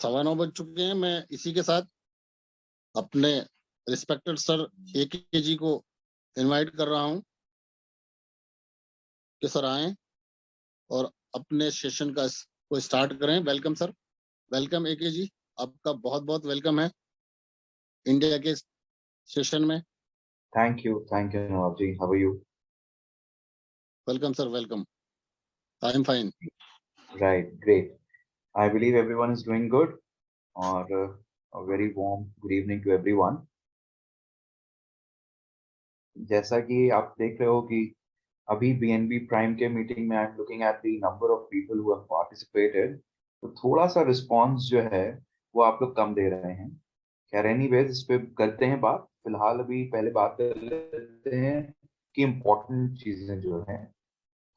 9:15 बज चुके हैं। मैं इसी के साथ अपने रिस्पेक्टेड सर AK जी को इनवाइट कर रहा हूं कि सर आएं और अपने सेशन को स्टार्ट करें। वेलकम सर, वेलकम AK जी, आपका बहुत बहुत वेलकम है इंडिया के सेशन में। Thank you, Nawab ji. How are you? Welcome sir, welcome. I am fine. Right, great. I believe everyone is doing good. Or a very warm good evening to everyone. जैसा कि आप देख रहे हो कि अभी BNB Prime के meeting में I am looking at the number of people who have participated, तो थोड़ा सा रिस्पांस जो है वो आप लोग कम दे रहे हैं। खैर एनीवेज इस पे करते हैं बात। फिलहाल अभी पहले बात कर लेते हैं कि इम्पोर्टेंट चीजें जो हैं।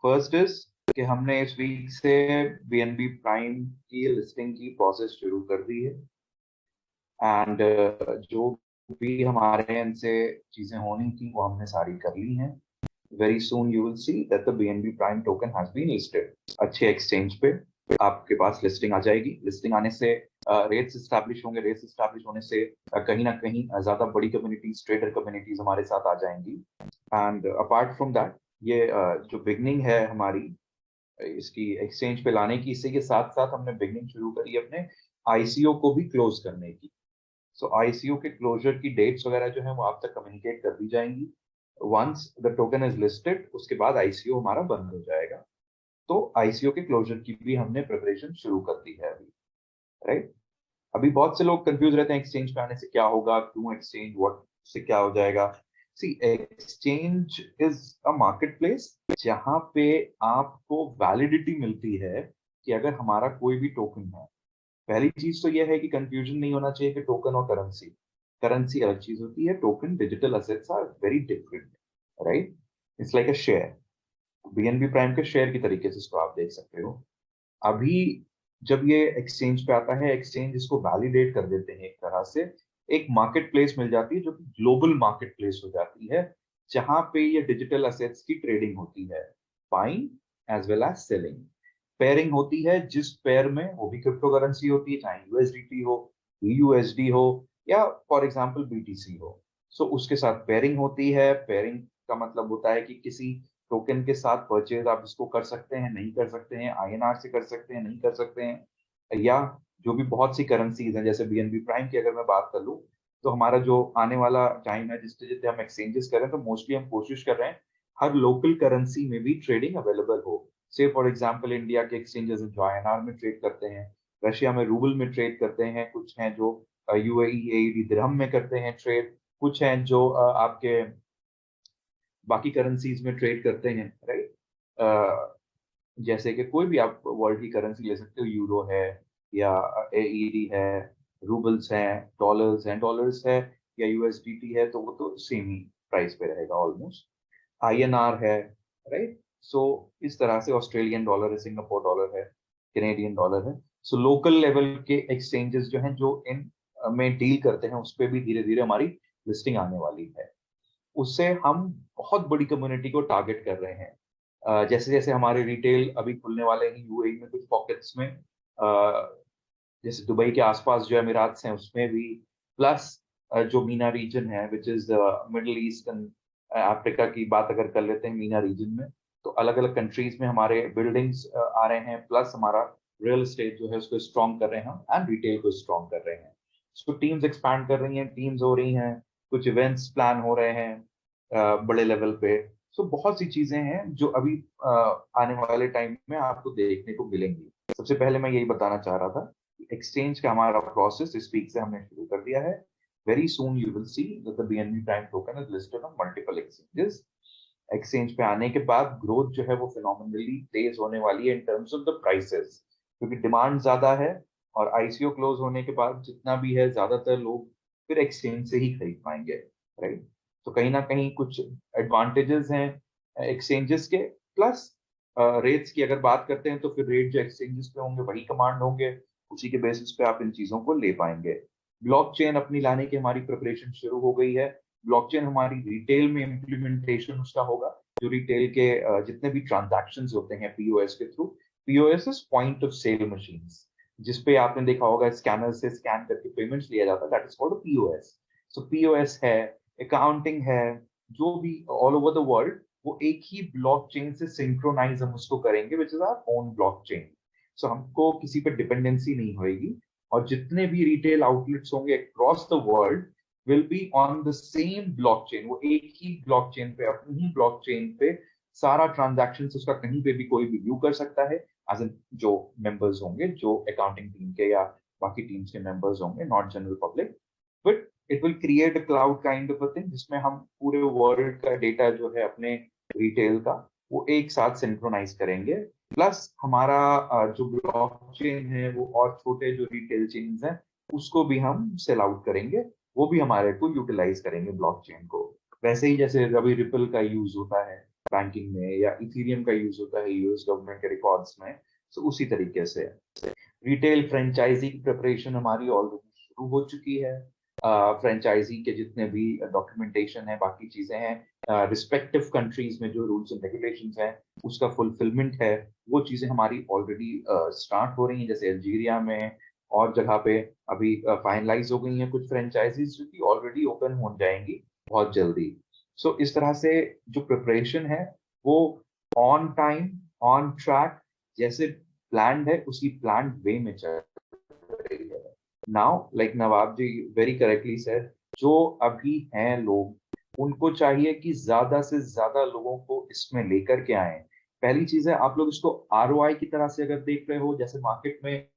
फर्स्ट इज कि हमने इस वीक से BNB प्राइम की लिस्टिंग की प्रोसेस शुरू कर दी है एंड जो भी हमारे एंड से चीजें होनी थी वो हमने सारी कर ली हैं। Very soon you will see that the BNB prime token has been listed. अच्छे एक्सचेंज पे आपके पास लिस्टिंग आ जाएगी। लिस्टिंग आने से रेट्स एस्टैब्लिश होंगे। रेट्स एस्टैब्लिश होने से कहीं ना कहीं ज्यादा बड़ी कम्युनिटीज, ट्रेडर कम्युनिटीज हमारे साथ आ जाएंगी। एंड अपार्ट फ्रॉम दैट ये जो बिगनिंग है हमारी इसकी एक्सचेंज पे लाने की, इसी के साथ साथ हमने बिगनिंग शुरू करी अपने ICO को भी क्लोज करने की। सो ICO के क्लोजर की डेट्स वगैरह जो है वो आप तक कम्युनिकेट कर दी जाएंगी। Once the token is listed उसके बाद ICO हमारा बंद हो जाएगा। तो ICO के क्लोजर की भी हमने प्रिपरेशन शुरू कर दी है अभी, राइट। अभी बहुत से लोग कंफ्यूज रहते हैं एक्सचेंज पे आने से क्या होगा, क्यों एक्सचेंज, व्हाट से क्या हो जाएगा। C exchange is a market place जहां पे आपको वैलिडिटी मिलती है कि अगर हमारा कोई भी टोकन है। पहली चीज तो यह है कि कंफ्यूजन नहीं होना चाहिए कि टोकन और करेंसी, करेंसी अलग चीज होती है, token digital assets are very different, right. It's like a share. BNB prime के शेयर की तरीके से इसको आप देख सकते हो। अभी जब ये एक्सचेंज पे आता है, एक्सचेंज इसको वैलिडेट कर देते हैं एक तरह से। एक मार्केट प्लेस मिल जाती है जो कि ग्लोबल मार्केट प्लेस हो जाती है, जहां पे ये डिजिटल असेट्स की ट्रेडिंग होती है, buying as well as selling. Pairing होती है जिस पेयर में, वो भी क्रिप्टो करेंसी होती है, चाहे USDT हो, USD हो या फॉर एग्जांपल BTC हो। सो उसके साथ पेयरिंग होती है। पेयरिंग का मतलब होता है कि किसी टोकन के साथ परचेज आप इसको कर सकते हैं, नहीं कर सकते हैं, INR से कर सकते हैं, नहीं कर सकते हैं, या जो भी बहुत सी करेंसीज हैं जैसे BNB प्राइम की अगर मैं बात कर लूँ, तो हमारा जो आने वाला टाइम है जिससे जितने हम एक्सचेंजेस कर रहे हैं, तो मोस्टली हम कोशिश कर रहे हैं हर लोकल करेंसी में भी ट्रेडिंग अवेलेबल हो। से फॉर एग्जांपल इंडिया के एक्सचेंजेस जो INR में ट्रेड करते हैं, रशिया में रूबल में ट्रेड करते हैं, कुछ हैं जो UAE AED दिरहम में करते हैं ट्रेड, कुछ हैं जो आपके बाकी करेंसीज में ट्रेड करते हैं, राइट। जैसे कि कोई भी आप वर्ल्ड की करेंसी ले सकते हो, यूरो है या AED है, रूबल्स हैं, डॉलर्स है या USDT है, तो वो तो सेम ही प्राइस पे रहेगा ऑलमोस्ट। INR है, राइट। सो इस तरह से ऑस्ट्रेलियन डॉलर है, सिंगापुर डॉलर है, कैनेडियन डॉलर है। सो लोकल लेवल के एक्सचेंजेस जो हैं जो इन में डील करते हैं उस पर भी धीरे धीरे हमारी लिस्टिंग आने वाली है। उससे हम बहुत बड़ी कम्युनिटी को टारगेट कर रहे हैं। जैसे जैसे हमारे रिटेल अभी खुलने वाले हैं UAE में, कुछ पॉकेट्स में, जैसे दुबई के आसपास जो अमीरात हैं उसमें भी, प्लस जो मीना रीजन है which is middle east and Africa की बात अगर कर लेते हैं मीना रीजन में, तो अलग अलग कंट्रीज में हमारे बिल्डिंग्स आ रहे हैं, प्लस हमारा रियल एस्टेट जो है उसको स्ट्रॉन्ग कर रहे हैं हम, एंड रिटेल को स्ट्रॉन्ग कर रहे हैं। सो टीम्स एक्सपैंड कर रही हैं, टीम्स हो रही हैं, कुछ इवेंट्स प्लान हो रहे हैं बड़े लेवल पे। सो बहुत सी चीजें हैं जो अभी आने वाले टाइम में आपको देखने को मिलेंगी। सबसे पहले मैं यही बताना चाह रहा था, एक्सचेंज का हमारा प्रोसेस इस वीक से हमने शुरू कर दिया है। Very soon you will see that the BNB prime token is listed on multiple exchanges. Exchange पे आने के बाद ग्रोथ जो है वो फिनोमिनली तेज होने वाली है in terms of the prices, क्योंकि डिमांड ज्यादा है और ICO क्लोज होने के बाद जितना भी है ज्यादातर लोग फिर एक्सचेंज से ही खरीद पाएंगे, राइट। तो कहीं ना कहीं कुछ एडवांटेजेस हैं एक्सचेंजेस के, प्लस रेट्स की अगर बात करते हैं तो फिर रेट जो एक्सचेंजेस पे होंगे वही कमांड होंगे, उसी के बेसिस पे आप इन चीजों को ले पाएंगे। ब्लॉकचेन अपनी लाने की हमारी प्रिपरेशन शुरू हो गई है। ब्लॉकचेन हमारी रिटेल में इम्प्लीमेंटेशन उसका होगा, जो रिटेल के जितने भी ट्रांजैक्शंस होते हैं POS के through. POS is point of sale machines. जिसपे आपने देखा होगा स्कैनर से स्कैन करके पेमेंट्स लिया जाता है, that is called POS. So POS है, अकाउंटिंग है, जो भी ऑल ओवर द वर्ल्ड, वो एक ही ब्लॉकचेन से सिंक्रोनाइज हम उसको करेंगे, which is our own blockchain. So हमको किसी पे डिपेंडेंसी नहीं होएगी, और जितने भी रिटेल आउटलेट्स होंगे across the world will be on the same blockchain. वो एक ही ब्लॉकचेन पे, अपनी ही ब्लॉकचेन पे सारा ट्रांजैक्शन उसका कहीं पे भी कोई भी व्यू कर सकता है, एज एन जो मेंबर्स होंगे, जो अकाउंटिंग टीम के या बाकी टीम्स के मेंबर्स होंगे, not general public. But it will create a cloud kind of a thing, जिसमें हम पूरे वर्ल्ड का डेटा जो है अपने रिटेल का, वो एक साथ सिंक्रोनाइज करेंगे। प्लस हमारा जो ब्लॉकचेन है, वो और छोटे जो रिटेल चेन्स हैं उसको भी हम सेल आउट करेंगे, वो भी हमारे को यूटिलाइज करेंगे ब्लॉकचेन को। वैसे ही जैसे अभी रिपल का यूज होता है बैंकिंग में, या इथेरियम का यूज होता है यूएस गवर्नमेंट के रिकॉर्ड्स में, तो उसी तरीके से रिटेल फ्रेंचाइजी की प्रिपरेशन हमारी ऑलरेडी शुरू हो चुकी है। फ्रेंचाइजी के जितने भी डॉक्यूमेंटेशन है, बाकी चीजें हैं, रिस्पेक्टिव कंट्रीज में जो रूल्स एंड रेगुलेशंस हैं, उसका फुलफिलमेंट है, वो चीजें हमारी ऑलरेडी स्टार्ट हो रही हैं। जैसे अल्जीरिया में और जगह पे अभी फाइनलाइज हो गई हैं कुछ फ्रेंचाइजीज, जो कि ऑलरेडी ओपन हो जाएंगी बहुत जल्दी। सो इस तरह से जो प्रिपरेशन है वो ऑन टाइम, ऑन ट्रैक, जैसे प्लान्ड है उसी प्लान्ड वे में चल रही है। नाउ लाइक नवाब जी वेरी करेक्टली सेड, जो अभी हैं लोग, उनको चाहिए कि ज्यादा से ज्यादा लोगों को इसमें लेकर के आए। पहली चीज है, आप लोग इसको आरओआई की तरह से अगर देख रहे हो, जैसे मार्केट में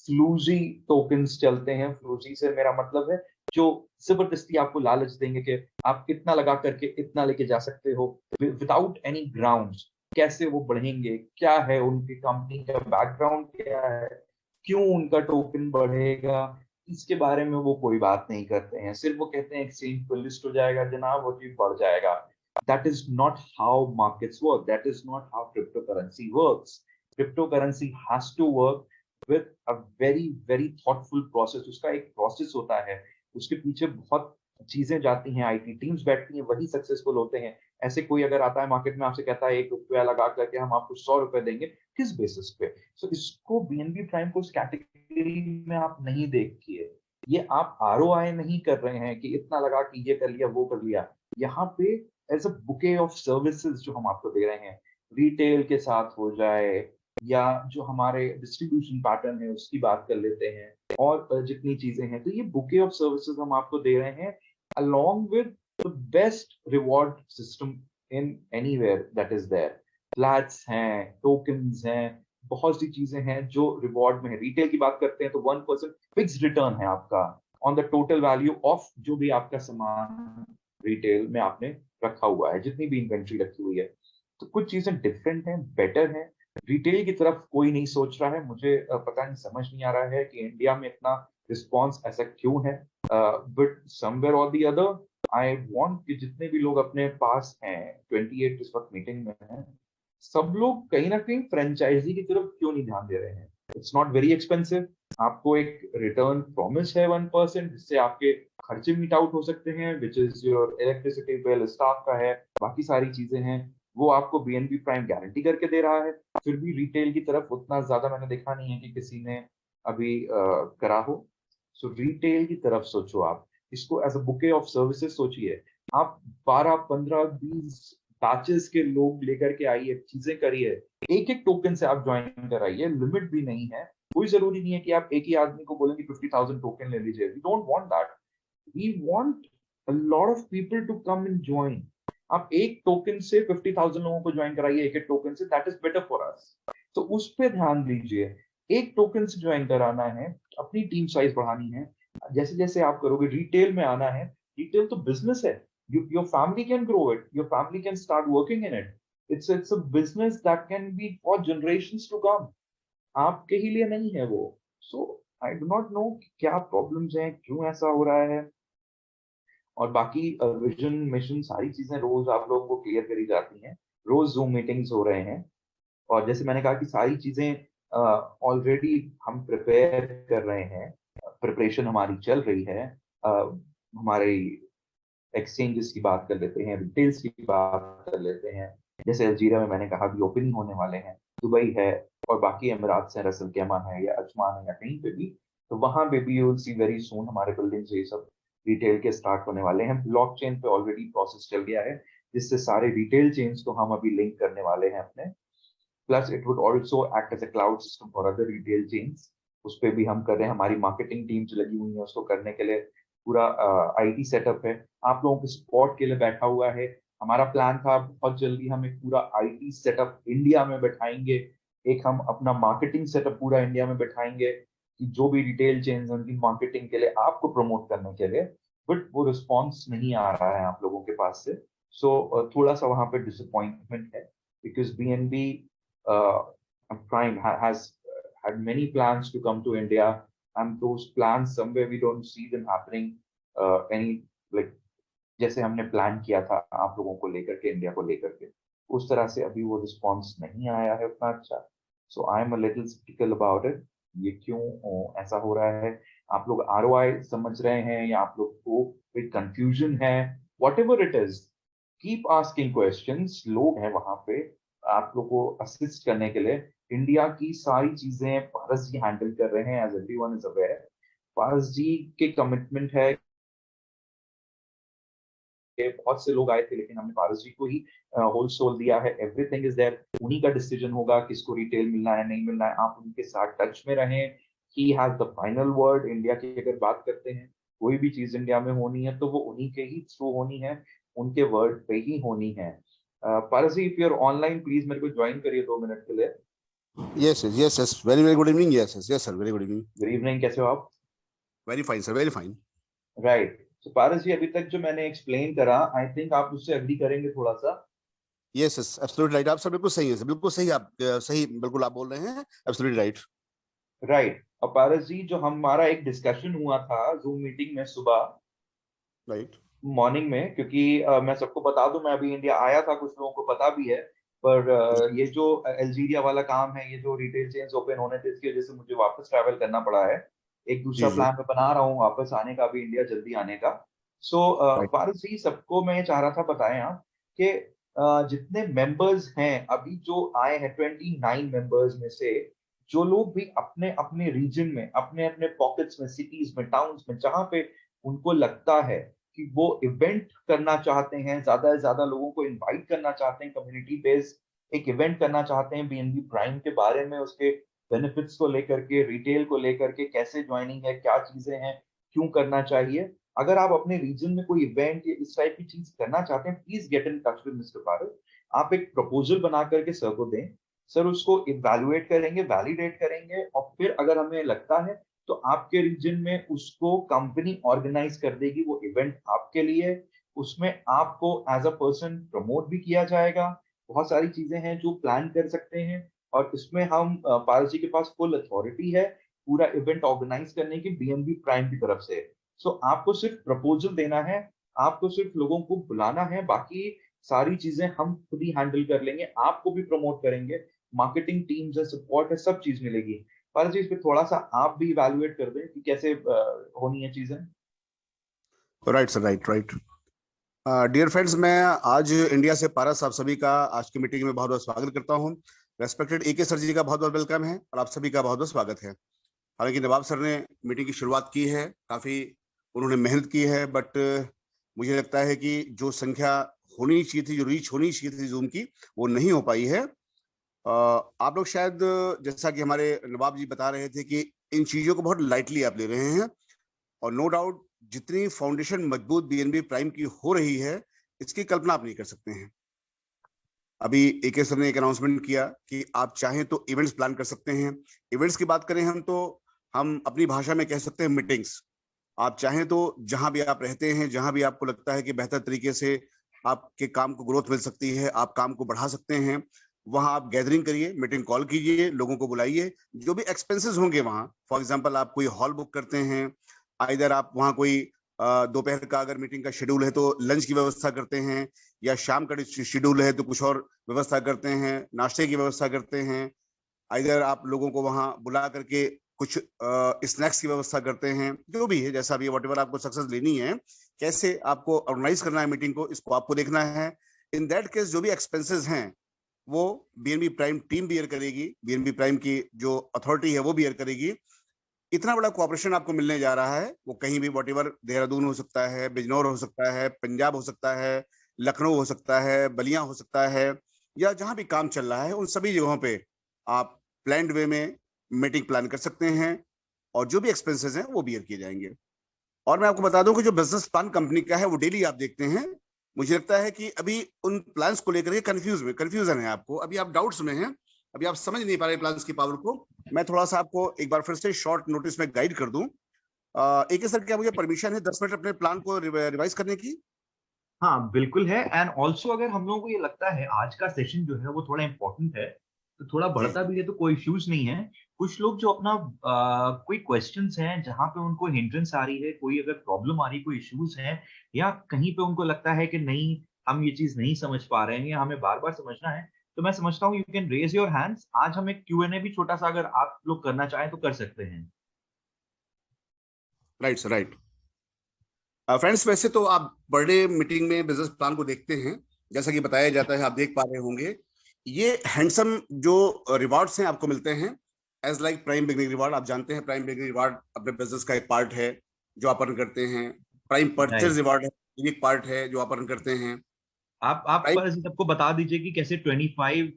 फ्लूजी टोकन्स चलते हैं, फ्लूजी से मेरा मतलब है जो जबरदस्ती आपको लालच देंगे कि आप इतना लगा करके इतना लेके जा सकते हो विदाउट एनी ग्राउंड्स। कैसे वो बढ़ेंगे, क्या है उनकी कंपनी का बैकग्राउंड, क्या है, क्यों उनका टोकन बढ़ेगा, इसके बारे में वो कोई बात नहीं करते हैं। सिर्फ वो कहते हैं एक्सचेंज पर लिस्ट हो जाएगा जनाब, वो चीज बढ़ जाएगा। That is not how markets work, that is not how crypto currency works. Crypto currency has to work with a very very thoughtful process. उसका एक प्रोसेस होता है, उसके पीछे बहुत चीजें जाती हैं, आईटी टीम्स बैठती हैं, वही सक्सेसफुल होते हैं। ऐसे कोई अगर आता है मार्केट में आपसे कहता है 1 रुपया लगा करके हम आपको 100 रुपए देंगे, किस बेसिस पे? सो इसको बीएनबी प्राइम को उस कैटेगरी में आप नहीं देखिए। ये आप आरओआई नहीं कर रहे हैं कि इतना लगा कि ये कर लिया वो कर लिया। यहाँ पे as a bouquet of services जो हम आपको दे रहे हैं, रिटेल के साथ हो जाए, या जो हमारे डिस्ट्रीब्यूशन पैटर्न है उसकी बात कर लेते हैं, और जितनी चीजें हैं, तो ये बुके ऑफ सर्विसेज हम आपको दे रहे हैं along with the best reward system in anywhere that is there। Flats हैं, टोकन्स हैं, बहुत सी चीजें हैं जो रिवॉर्ड में है। रिटेल की बात करते हैं तो 1% फिक्स रिटर्न है आपका on the total value of जो भी आपका सामान रिटेल में आपने रखा हुआ है, जितनी भी इन्वेंट्री रखी हुई है। तो कुछ चीजें डिफरेंट हैं, बेटर हैं। रिटेल की तरफ कोई नहीं सोच रहा है। मुझे पता नहीं, समझ नहीं आ रहा है कि इंडिया में इतना रिस्पॉन्स ऐसा क्यों है। बट समवेयर और दी अदर आई वांट कि जितने भी लोग अपने पास हैं, 28 इस वक्त मीटिंग में हैं, सब लोग कहीं ना कहीं फ्रेंचाइजी की तरफ क्यों नहीं ध्यान दे रहे हैं। It's not very expensive. आपको एक रिटर्न प्रॉमिस है 1%, जिससे आपके खर्चे मीट आउट हो सकते हैं, which is your electricity bill, staff का है, बाकी सारी चीजें हैं, वो आपको बीएनबी प्राइम गारंटी करके दे रहा है। फिर भी रिटेल की तरफ उतना ज्यादा मैंने देखा नहीं है कि किसी ने अभी करा हो। सो रिटेल की तरफ सोचो आप, इसको as a bouquet of services सोचिए। आप 12 15 20 बैचेस के लोग लेकर के आइए, चीजें करिए, एक एक टोकन से आप ज्वाइन कराइए, लिमिट भी नहीं है। कोई जरूरी नहीं है कि आप एक ही आदमी को बोलेंगे 50,000 टोकन ले लीजिए। We don't want that, we want a lot of people to come and join. आप एक टोकन से 50,000 लोगों को ज्वाइन कराइए, एक एक टोकन से, that is better for us. तो उस पर ध्यान दीजिए। एक टोकन से ज्वाइन कराना है, अपनी टीम साइज बढ़ानी है, जैसे जैसे आप करोगे। रिटेल में आना है, रिटेल तो बिजनेस है। Your family can grow it, your family can start working in it. It's a business that can be for generations to come. आपके ही लिए नहीं है वो। So I do not know क्या प्रॉब्लम्स हैं, क्यों ऐसा हो रहा है। और बाकी विजन मिशन सारी चीजें रोज आप लोगों को क्लियर करी जाती हैं, रोज जूम मीटिंग्स हो रहे हैं। और जैसे मैंने कहा कि सारी चीजें ऑलरेडी हम प्रिपेयर कर रहे हैं, प्रिपरेशन हमारी चल रही है। हमारे एक्सचेंजेस की बात कर लेते हैं, रिटेल्स की बात कर लेते हैं। जैसे अल्जीरिया में मैंने कहा भी ओपनिंग होने वाले हैं, दुबई है, और बाकी एमिराट्स हैं, रसल कैमान है या अजमान है या कहीं पे भी, तो वहां पे भी you will C very soon हमारे बिल्डिंग्स ये सब रिटेल के स्टार्ट होने वाले हैं। ब्लॉकचेन पे ऑलरेडी प्रोसेस चल गया है, जिससे सारे रिटेल चेन्स को हम अभी लिंक करने वाले हैं अपने। Plus it would also act as a cloud system for other retail chains. उस पर भी हम कर रहे हैं, हमारी मार्केटिंग टीम जो लगी हुई है उसको करने के लिए पूरा आईटी सेटअप है, आप लोगों के सपोर्ट के लिए बैठा हुआ है। हमारा प्लान था बहुत जल्दी हम एक पूरा आईटी सेटअप इंडिया में बैठाएंगे, एक हम अपना मार्केटिंग सेटअप पूरा इंडिया में बैठाएंगे कि जो भी रिटेल चेन्स हैं उनकी मार्केटिंग के लिए, आपको प्रमोट करने के लिए। बट वो रिस्पॉन्स नहीं आ रहा है आप लोगों के पास से। सो थोड़ा सा वहां पे डिसअपॉइंटमेंट है, because BNB Prime has had many plans to come to India, and those plans somewhere we don't see them happening any like जैसे हमने प्लान किया था आप लोगों को लेकर के, इंडिया को लेकर के, उस तरह से अभी वो रिस्पॉन्स नहीं आया है उतना अच्छा। So I am a little sceptical about it. ये क्यों ऐसा हो रहा है? आप लोग आरओआई समझ रहे हैं या आप लोग को कोई कंफ्यूजन है? What ever it is, keep asking questions. लोग हैं वहां पे आप लोग को असिस्ट करने के लिए। इंडिया की सारी चीजें पारस जी हैंडल कर रहे हैं, एज एवरीवन इज अवेयर। पारस जी के कमिटमेंट है कि बहुत से लोग आए थे लेकिन हमने पारस जी को ही होल सोल दिया है। एवरीथिंग इज देयर, उन्हीं का डिसीजन होगा किसको रिटेल मिलना है नहीं मिलना है। आप उनके साथ टच में रहें, he has the final word. India की अगर बात करते हैं, कोई भी चीज इंडिया में होनी है तो वो उन्हीं के ही थ्रू होनी है, उनके वर्ड पे ही होनी है। Paras ji, if you are online please मेरे को ज्वाइन करिए 2 मिनट के लिए। Yes, yes, yes, yes. Very, very good evening. Yes, yes, yes, sir. Very good evening. Good evening, कैसे हो आप? Very fine, sir. Very fine. Right. तो पारस जी, अभी तक जो मैंने एक्सप्लेन करा, आई थिंक आप उससे अग्री करेंगे थोड़ा सा। Yes, yes, absolutely right. आप सर बिल्कुल सही है सर, बिल्कुल सही। आप सही बिल्कुल आप बोल रहे हैं, absolutely right. राइट। और पारस जी, जो हमारा एक डिस्कशन हुआ था जूम मीटिंग में सुबह Right. मॉर्निंग में, क्योंकि मैं सबको बता दूं, मैं अभी इंडिया आया था, कुछ लोगों को पता भी है, पर ये जो अल्जीरिया वाला काम है, ये जो रिटेल चेन्स ओपन होने थे, इसकी वजह से मुझे वापस ट्रैवल करना पड़ा है। एक दूसरा जी जी। प्लान मैं बना रहा हूँ वापस आने का भी, इंडिया जल्दी आने का। सो Right. पारस जी, सबको मैं चाह रहा था बताएं आप कि जितने मेंबर्स हैं अभी जो आए हैं, 29 मेंबर्स में से जो लोग भी अपने अपने रीजन में, अपने अपने पॉकेट्स में, सिटीज में, टाउन्स में, जहां पे उनको लगता है कि वो इवेंट करना चाहते हैं, ज्यादा से ज्यादा लोगों को इनवाइट करना चाहते हैं, कम्युनिटी बेस्ड एक इवेंट करना चाहते हैं बीएनबी प्राइम के बारे में, उसके बेनिफिट्स को लेकर के, रिटेल को लेकर के, कैसे ज्वाइनिंग है, क्या चीजें हैं, क्यों करना चाहिए। अगर आप अपने रीजन में कोई इवेंट या इस टाइप की चीज करना चाहते हैं, please get in touch with Mr Paras. आप एक प्रपोजल बना करके सर को दें, सर उसको इवैल्यूएट करेंगे, वैलिडेट करेंगे, और फिर अगर हमें लगता है तो आपके रीजन में उसको कंपनी ऑर्गेनाइज कर देगी वो इवेंट आपके लिए। उसमें आपको एज अ पर्सन प्रमोट भी किया जाएगा। बहुत सारी चीजें हैं जो प्लान कर सकते हैं, और इसमें हम पारस जी के पास फुल अथॉरिटी है पूरा इवेंट ऑर्गेनाइज करने की बीएनबी प्राइम की तरफ से। सो आपको सिर्फ प्रपोजल देना है, आपको सिर्फ लोगों को बुलाना है, बाकी सारी चीजें हम खुद ही हैंडल कर लेंगे, आपको भी प्रमोट करेंगे, मार्केटिंग टीम से सपोर्ट है, सब चीज मिलेगी। पारस जी, इस पे थोड़ा सा आप भी इवैल्यूएट कर दें कि कैसे होनी है चीजें। Right, sir. Right, right. Dear friends, मैं आज इंडिया से पारस आप सभी का आज की मीटिंग में बहुत बहुत स्वागत करता हूं। रेस्पेक्टेड एके सर जी का बहुत बहुत वेलकम है और आप सभी का बहुत बहुत स्वागत है। हालांकि नवाब सर ने मीटिंग की शुरुआत की है, काफी उन्होंने मेहनत की है, बट मुझे लगता है कि जो संख्या होनी चाहिए थी, जो रीच होनी चाहिए थी जूम की, वो नहीं हो पाई है। आप लोग शायद, जैसा कि हमारे नवाब जी बता रहे थे, कि इन चीजों को बहुत लाइटली आप ले रहे हैं, और नो डाउट जितनी फाउंडेशन मजबूत बीएनबी प्राइम की हो रही है, इसकी कल्पना आप नहीं कर सकते हैं। अभी एके सर ने एक अनाउंसमेंट किया कि आप चाहें तो इवेंट्स प्लान कर सकते हैं। इवेंट्स की बात करें हम तो हम अपनी भाषा में कह सकते हैं मीटिंग्स। आप चाहें तो जहां भी आप रहते हैं, जहां भी आपको लगता है कि बेहतर तरीके से आपके काम को ग्रोथ मिल सकती है, आप काम को बढ़ा सकते हैं, वहां आप गैदरिंग करिए, मीटिंग कॉल कीजिए, लोगों को बुलाइए। जो भी एक्सपेंसेस होंगे वहां, फॉर एग्जांपल आप कोई हॉल बुक करते हैं, आइदर आप वहां कोई दोपहर का अगर मीटिंग का शेड्यूल है तो लंच की व्यवस्था करते हैं, या शाम का शेड्यूल है तो कुछ और व्यवस्था करते हैं, नाश्ते की व्यवस्था करते हैं, आइदर आप लोगों को वहां बुला करके कुछ स्नैक्स की व्यवस्था करते हैं, जो भी है, जैसा भी व्हाटएवर आपको सक्सेस लेनी है, कैसे आपको ऑर्गेनाइज करना है मीटिंग को, इसको आपको देखना है। इन दैट केस जो भी एक्सपेंसेस हैं वो बीएनबी प्राइम टीम बियर करेगी, बीएनबी प्राइम की जो अथॉरिटी है वो बियर करेगी। इतना बड़ा कोऑपरेशन आपको मिलने जा रहा है, वो कहीं भी वॉटेवर, देहरादून हो सकता है, बिजनौर हो सकता है, पंजाब हो सकता है, लखनऊ हो सकता है, बलिया हो सकता है, या जहां भी काम चल रहा है उन सभी जगहों पे आप प्लान्ड वे में मीटिंग प्लान कर सकते हैं और जो भी एक्सपेंसेस हैं वो बियर किए जाएंगे। और मैं आपको बता दूं कि जो बिजनेस प्लान कंपनी का है वो डेली आप देखते हैं। मुझे लगता है कि अभी उन प्लान्स को लेकर के कंफ्यूजन है आपको, अभी आप डाउट्स में हैं, अभी आप समझ नहीं पा रहे प्लान्स की पावर को। मैं थोड़ा सा आपको एक बार फिर से शॉर्ट नोटिस में गाइड कर दूं। एक सर, क्या मुझे परमिशन है 10 मिनट अपने प्लान को रिवाइज करने की? हाँ बिल्कुल है। एंड ऑल्सो अगर हम लोगों को ये लगता है आज का सेशन जो है वो थोड़ा इंपॉर्टेंट है, तो थोड़ा जी बढ़ता भी है तो कोई इश्यूज नहीं है। कुछ लोग जो अपना कोई क्वेश्चंस हैं जहां पे उनको हिंड्रेंस आ रही है, कोई अगर प्रॉब्लम आ रही है, कोई इश्यूज हैं, या कहीं पे उनको लगता है कि नहीं हम ये चीज नहीं समझ पा रहे हैं या हमें बार बार समझना है, तो मैं समझता हूँ you can raise your hands. आज हम एक Q&A भी छोटा सा अगर आप लोग करना चाहें तो कर सकते हैं। Right sir, right. फ्रेंड्स, वैसे तो आप बर्थडे मीटिंग में बिजनेस प्लान को देखते हैं, जैसा कि बताया जाता है, आप देख पा रहे होंगे। ये हैंडसम जो रिवार्ड्स हैं आपको मिलते हैं as like prime beginning reward. आप जानते हैं प्राइम बिगनिंग रिवार्ड अपने बिजनेस का एक पार्ट है जो आप अर्न करते हैं। Prime purchase right. रिवार्ड है, ये एक पार्ट है जो आप अर्न करते हैं। आप प्राइम, बस सबको बता दीजिए कि कैसे 25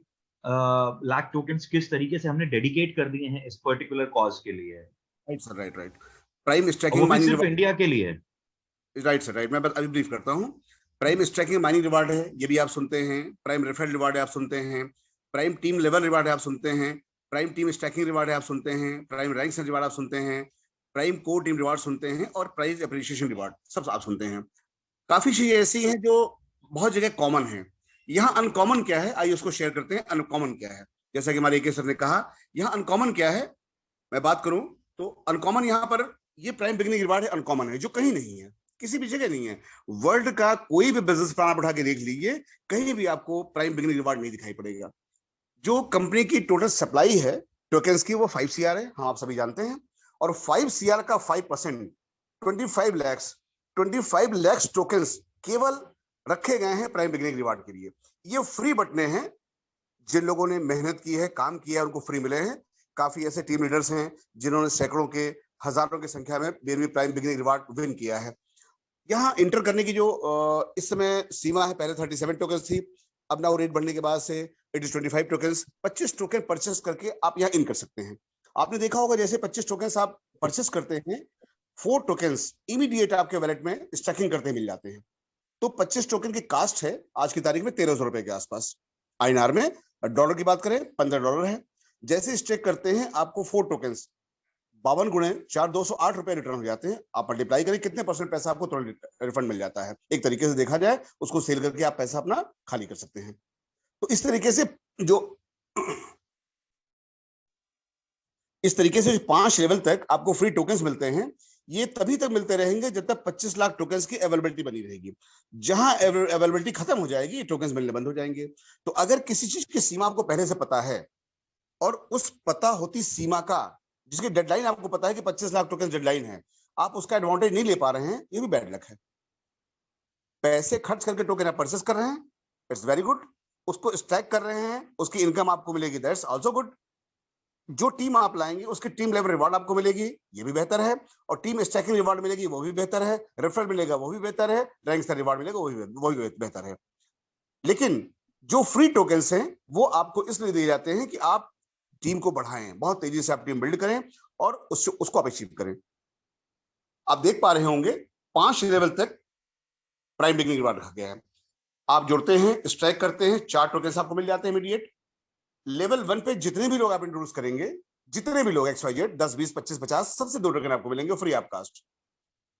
लाख टोकन्स किस तरीके से हमने डेडिकेट कर दिए हैं इस पर्टिकुलर कॉज के लिए, right sir, right right. Prime और वो स्ट्राइकिंग भी माइनिंग सिर्फ रिवार्ड, इंडिया के लिए। Right sir, right. मैं अभी ब्रीफ करता हूँ। प्राइम स्ट्राइकिंग माइनिंग रिवार्ड है, ये भी आप सुनते हैं। प्राइम रेफरल रिवार्ड है, आप सुनते हैं। प्राइम टीम लेवल रिवार्ड है, आप सुनते हैं। प्राइम टीम स्ट्राइकिंग रिवार्ड है, आप सुनते हैं। प्राइम रैंक्स रिवार्ड आप सुनते हैं। प्राइम कोर टीम रिवार्ड सुनते हैं, और प्राइज अप्रिसिएशन रिवार्ड सब आप सुनते हैं। काफी चीजें ऐसी हैं जो बहुत जगह कॉमन है। यहाँ अनकॉमन क्या है, आइए उसको शेयर करते हैं। अनकॉमन क्या है, जैसा कि हमारे एक सर ने कहा, यहाँ अनकॉमन क्या है। मैं बात करूं तो अनकॉमन यहाँ पर ये प्राइम बिगनिंग रिवार्ड है, अनकॉमन है, जो कहीं नहीं है, किसी भी जगह नहीं है। वर्ल्ड का कोई भी बिजनेस प्लान आप उठा के देख लीजिए, कहीं भी आपको प्राइम बिगनिंग रिवार्ड नहीं दिखाई पड़ेगा। जो कंपनी की टोटल सप्लाई है टोकन्स की, वो 5 CR है, हाँ आप सभी जानते हैं। और 5 CR का 5%, 25 लाख टोकन्स केवल रखे गए हैं प्राइम बिगनिंग रिवार्ड के लिए। ये फ्री बटने हैं, जिन लोगों ने मेहनत की है, काम किया है, उनको फ्री मिले हैं। काफी ऐसे टीम लीडर्स हैं जिन्होंने सैकड़ों के, हजारों की संख्या में BNB prime beginning reward win किया है। यहाँ इंटर करने की जो इस समय सीमा है, पहले 37 टोकन थी, अब ना रेट बढ़ने के बाद से it is 25 token. 25 token purchase करके आप यहाँ इन कर सकते हैं। आपने देखा होगा जैसे 25 टोकन आप परचेस करते हैं, 4 टोकन इमीडिएट आपके वैलेट में स्टैकिंग करते मिल जाते हैं। तो 25 टोकन की कास्ट है आज की तारीख में 1300 रुपए के आसपास INR में। डॉलर की बात करें $15 है। जैसे स्टेक करते हैं आपको 4 टोकन 52 गुणे 4, 208 रुपए रिटर्न हो जाते हैं। आप मल्टीप्लाई करें कितने % पैसा आपको तुरंत रिफंड मिल जाता है। एक तरीके से देखा जाए, उसको सेल करके आप पैसा अपना खाली कर सकते हैं। तो इस तरीके से जो 5 लेवल तक आपको फ्री टोकन्स मिलते हैं। ये तभी तक मिलते रहेंगे जब तक 25 लाख टोकन्स की अवेलेबिलिटी बनी रहेगी। जहां अवेलेबिलिटी खत्म हो जाएगी, ये टोकन्स मिलने बंद हो जाएंगे। तो अगर किसी चीज की सीमा आपको पहले से पता है, और उस पता होती सीमा का, जिसकी डेडलाइन आपको पता है कि 25 लाख टोकन डेडलाइन है, आप उसका एडवांटेज नहीं ले पा रहे हैं, ये भी बैड लक है। पैसे खर्च करके टोकन आप परचेस कर रहे हैं, इट्स वेरी गुड। उसको स्टैक कर रहे हैं, उसकी इनकम आपको मिलेगी, दैट्स आल्सो गुड। जो टीम आप लाएंगे उसकी टीम लेवल रिवार्ड आपको मिलेगी, ये भी बेहतर है। और टीम स्टैकिंग रिवार्ड मिलेगी, वो भी बेहतर है। रेफरल मिलेगा, वो भी बेहतर है। रैंक्स का रिवार्ड मिलेगा, वो भी बेहतर है। लेकिन जो फ्री टोकन्स हैं वो आपको इसलिए दिए जाते हैं कि आप टीम को बढ़ाएं, बहुत तेजी से आप टीम बिल्ड करें और उसको आप अचीव करें। आप देख पा रहे होंगे 5 लेवल तक प्राइम बिगनिंग रिवार्ड रखा गया है। आप जुड़ते हैं, स्ट्राइक करते हैं, 4 टोकन्स आपको मिल जाते हैं इमीडिएट। लेवल 1 पे जितने भी लोग आप इंट्रोड्यूस करेंगे, जितने भी लोग XYZ 10, 20, 25, 50, सबसे 2 टोकन आपको मिलेंगे फ्री ऑफ कास्ट।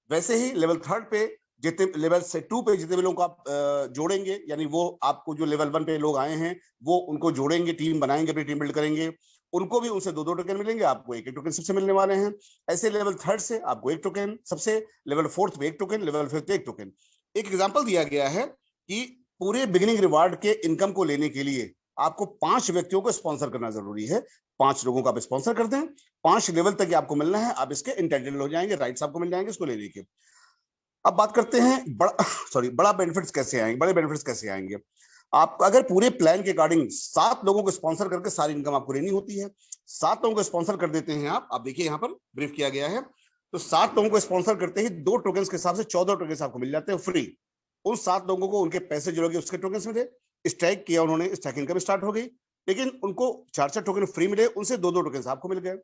वैसे ही लेवल 3 पे जितने, लेवल से 2 पे जितने भी लोगों को आप जोड़ेंगे, यानी वो आपको जो लेवल 1 पे लोग आए हैं वो उनको जोड़ेंगे, टीम बनाएंगे, अपनी टीम बिल्ड करेंगे, उनको भी उनसे 2 टोकन मिलेंगे, आपको 1 टोकन सबसे मिलने वाले हैं। ऐसे लेवल 3 से आपको 1 टोकन सबसे, लेवल 4 पे 1 टोकन, लेवल 5 पे 1 टोकन। एक एग्जांपल दिया गया है कि पूरे बिगिनिंग रिवार्ड के इनकम को लेने के लिए आपको 5 व्यक्तियों को स्पॉन्सर करना जरूरी है। 5 लोगों को आप स्पॉन्सर कर दें, 5 लेवल तक आपको मिलना है, आप इसके इंटेंडेड हो जाएंगे, राइट्स आपको मिल जाएंगे इसको लेने के। अब बात करते हैं बड़ा बेनिफिट्स कैसे आएंगे, बड़े बेनिफिट्स कैसे आएंगे। आप अगर पूरे प्लान के अकॉर्डिंग 7 लोगों को स्पॉन्सर करके सारी इनकम आपको लेनी होती है, 7 लोगों को स्पॉन्सर कर देते हैं आप देखिए यहाँ पर ब्रीफ किया गया है, तो 7 लोगों को स्पॉन्सर करते ही 2 टोकन्स के हिसाब से 14 टोकन्स आपको मिल जाते हैं फ्री। उन 7 लोगों को उनके पैसे जो लगे उसके टोकन्स मिले, स्ट्राइक किया उन्होंने, स्ट्राइक इनकम स्टार्ट हो गई, लेकिन उनको 4-4 टोकन फ्री मिले, उनसे 2-2 टोकन्स आपको मिल गए।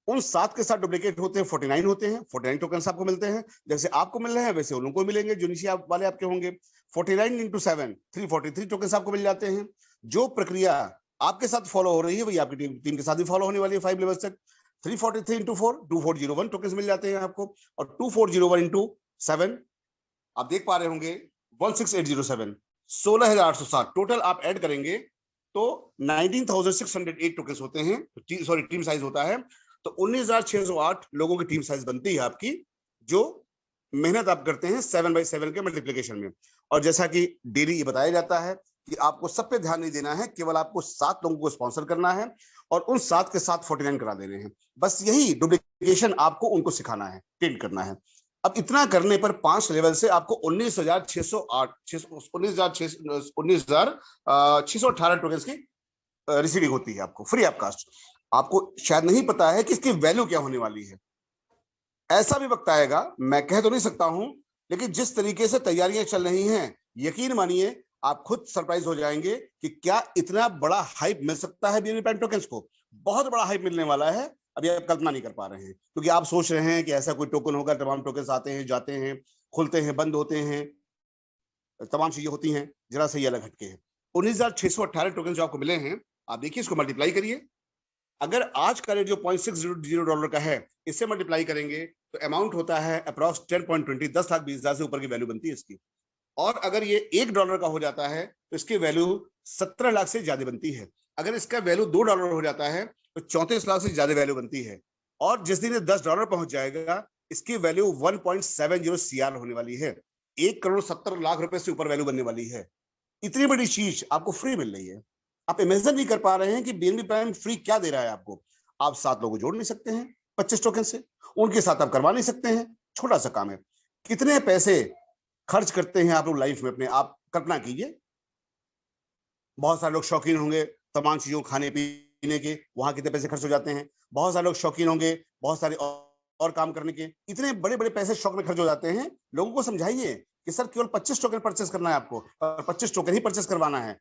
उन 7 के साथ डुप्लीकेट होते हैं 49 होते हैं, 49 टोकन्स आपको मिलते हैं, जैसे आपको मिल रहे हैं वैसे उनको मिलेंगे जो नीचे वाले आपके होंगे। 49 इंटू 7 343 टोकन्स आपको मिल जाते हैं। जो प्रक्रिया आपके साथ फॉलो हो रही है वही आपकी टीम के साथ भी फॉलो होने वाली है 5 लेवल्स तक। 343 इंटू 4 2401 टोकन्स मिल जाते हैं आपको, और 2401 इंटू 7 आप देख पा रहे होंगे 16807 16860 टोटल आप ऐड करेंगे तो 19608 टोकन्स होते हैं, सॉरी टीम साइज होता है, तो 19608 लोगों की टीम साइज बनती है आपकी, जो मेहनत आप करते हैं 7/7 के मल्टीप्लिकेशन में। और जैसा कि डेली ये बताया जाता है कि आपको सब पे ध्यान नहीं देना है, केवल आपको 7 लोगों को स्पॉन्सर करना है और उन 7 के साथ 49 करा देने हैं, बस यही डुप्लीकेशन आपको उनको सिखाना है, ट्रेन करना है। अब इतना करने पर 5 लेवल से आपको 19,618 टोकन्स की रिसीविंग होती है आपको फ्री ऑफ कास्ट। आपको शायद नहीं पता है कि इसकी वैल्यू क्या होने वाली है। ऐसा भी वक्त आएगा, मैं कह तो नहीं सकता हूं, लेकिन जिस तरीके से तैयारियां चल रही हैं, यकीन मानिए आप खुद सरप्राइज हो जाएंगे कि क्या इतना बड़ा हाइप मिल सकता है बीएनबी प्राइम टोकन्स को। बहुत बड़ा हाइप मिलने वाला है, अभी आप कल्पना नहीं कर पा रहे हैं, क्योंकि आप सोच रहे हैं कि ऐसा कोई टोकन होगा, तमाम टोकन्स आते हैं जाते हैं, खुलते हैं बंद होते हैं, तमाम चीजें होती हैं, जरा से ये अलग हटके है। 19,618 टोकन जो आपको मिले हैं, आप देखिए इसको मल्टीप्लाई करिए। अगर आज का रेट जो $0.600 का है, इससे मल्टीप्लाई करेंगे तो अमाउंट होता है अप्रॉक्स 10.20, 10,20,000 से ऊपर की वैल्यू बनती है इसकी। और अगर ये $1 का हो जाता है तो इसकी वैल्यू 17 लाख से ज्यादा बनती है। अगर इसका वैल्यू $2 हो जाता है तो 34 लाख से ज्यादा वैल्यू बनती है। और जिस दिन $10 पहुंच जाएगा, इसकी वैल्यू 1.70 CR होने वाली है। 1,70,00,000 रुपए से ऊपर वैल्यू बनने वाली है। इतनी बड़ी चीज आपको फ्री मिल रही है। आप इमेजिन नहीं कर पा रहे हैं कि बीएनबी प्राइम फ्री क्या दे रहा है आपको। आप 7 लोगों को जोड़ नहीं सकते हैं 25 टोकन से, उनके साथ आप करवा नहीं सकते हैं, छोटा सा काम है। कितने पैसे खर्च करते हैं आप लोग लाइफ में अपने, आप कल्पना कीजिए। बहुत सारे लोग शौकीन होंगे तमाम चीजों खाने पीने के, वहां कितने पैसे खर्च हो जाते हैं। बहुत सारे लोग शौकीन होंगे बहुत सारे और काम करने के, इतने बड़े बड़े पैसे शौक में खर्च हो जाते हैं। लोगों को समझाइए कि सर केवल 25 टोकन परचेस करना है आपको, और 25 टोकन ही परचेस करवाना है।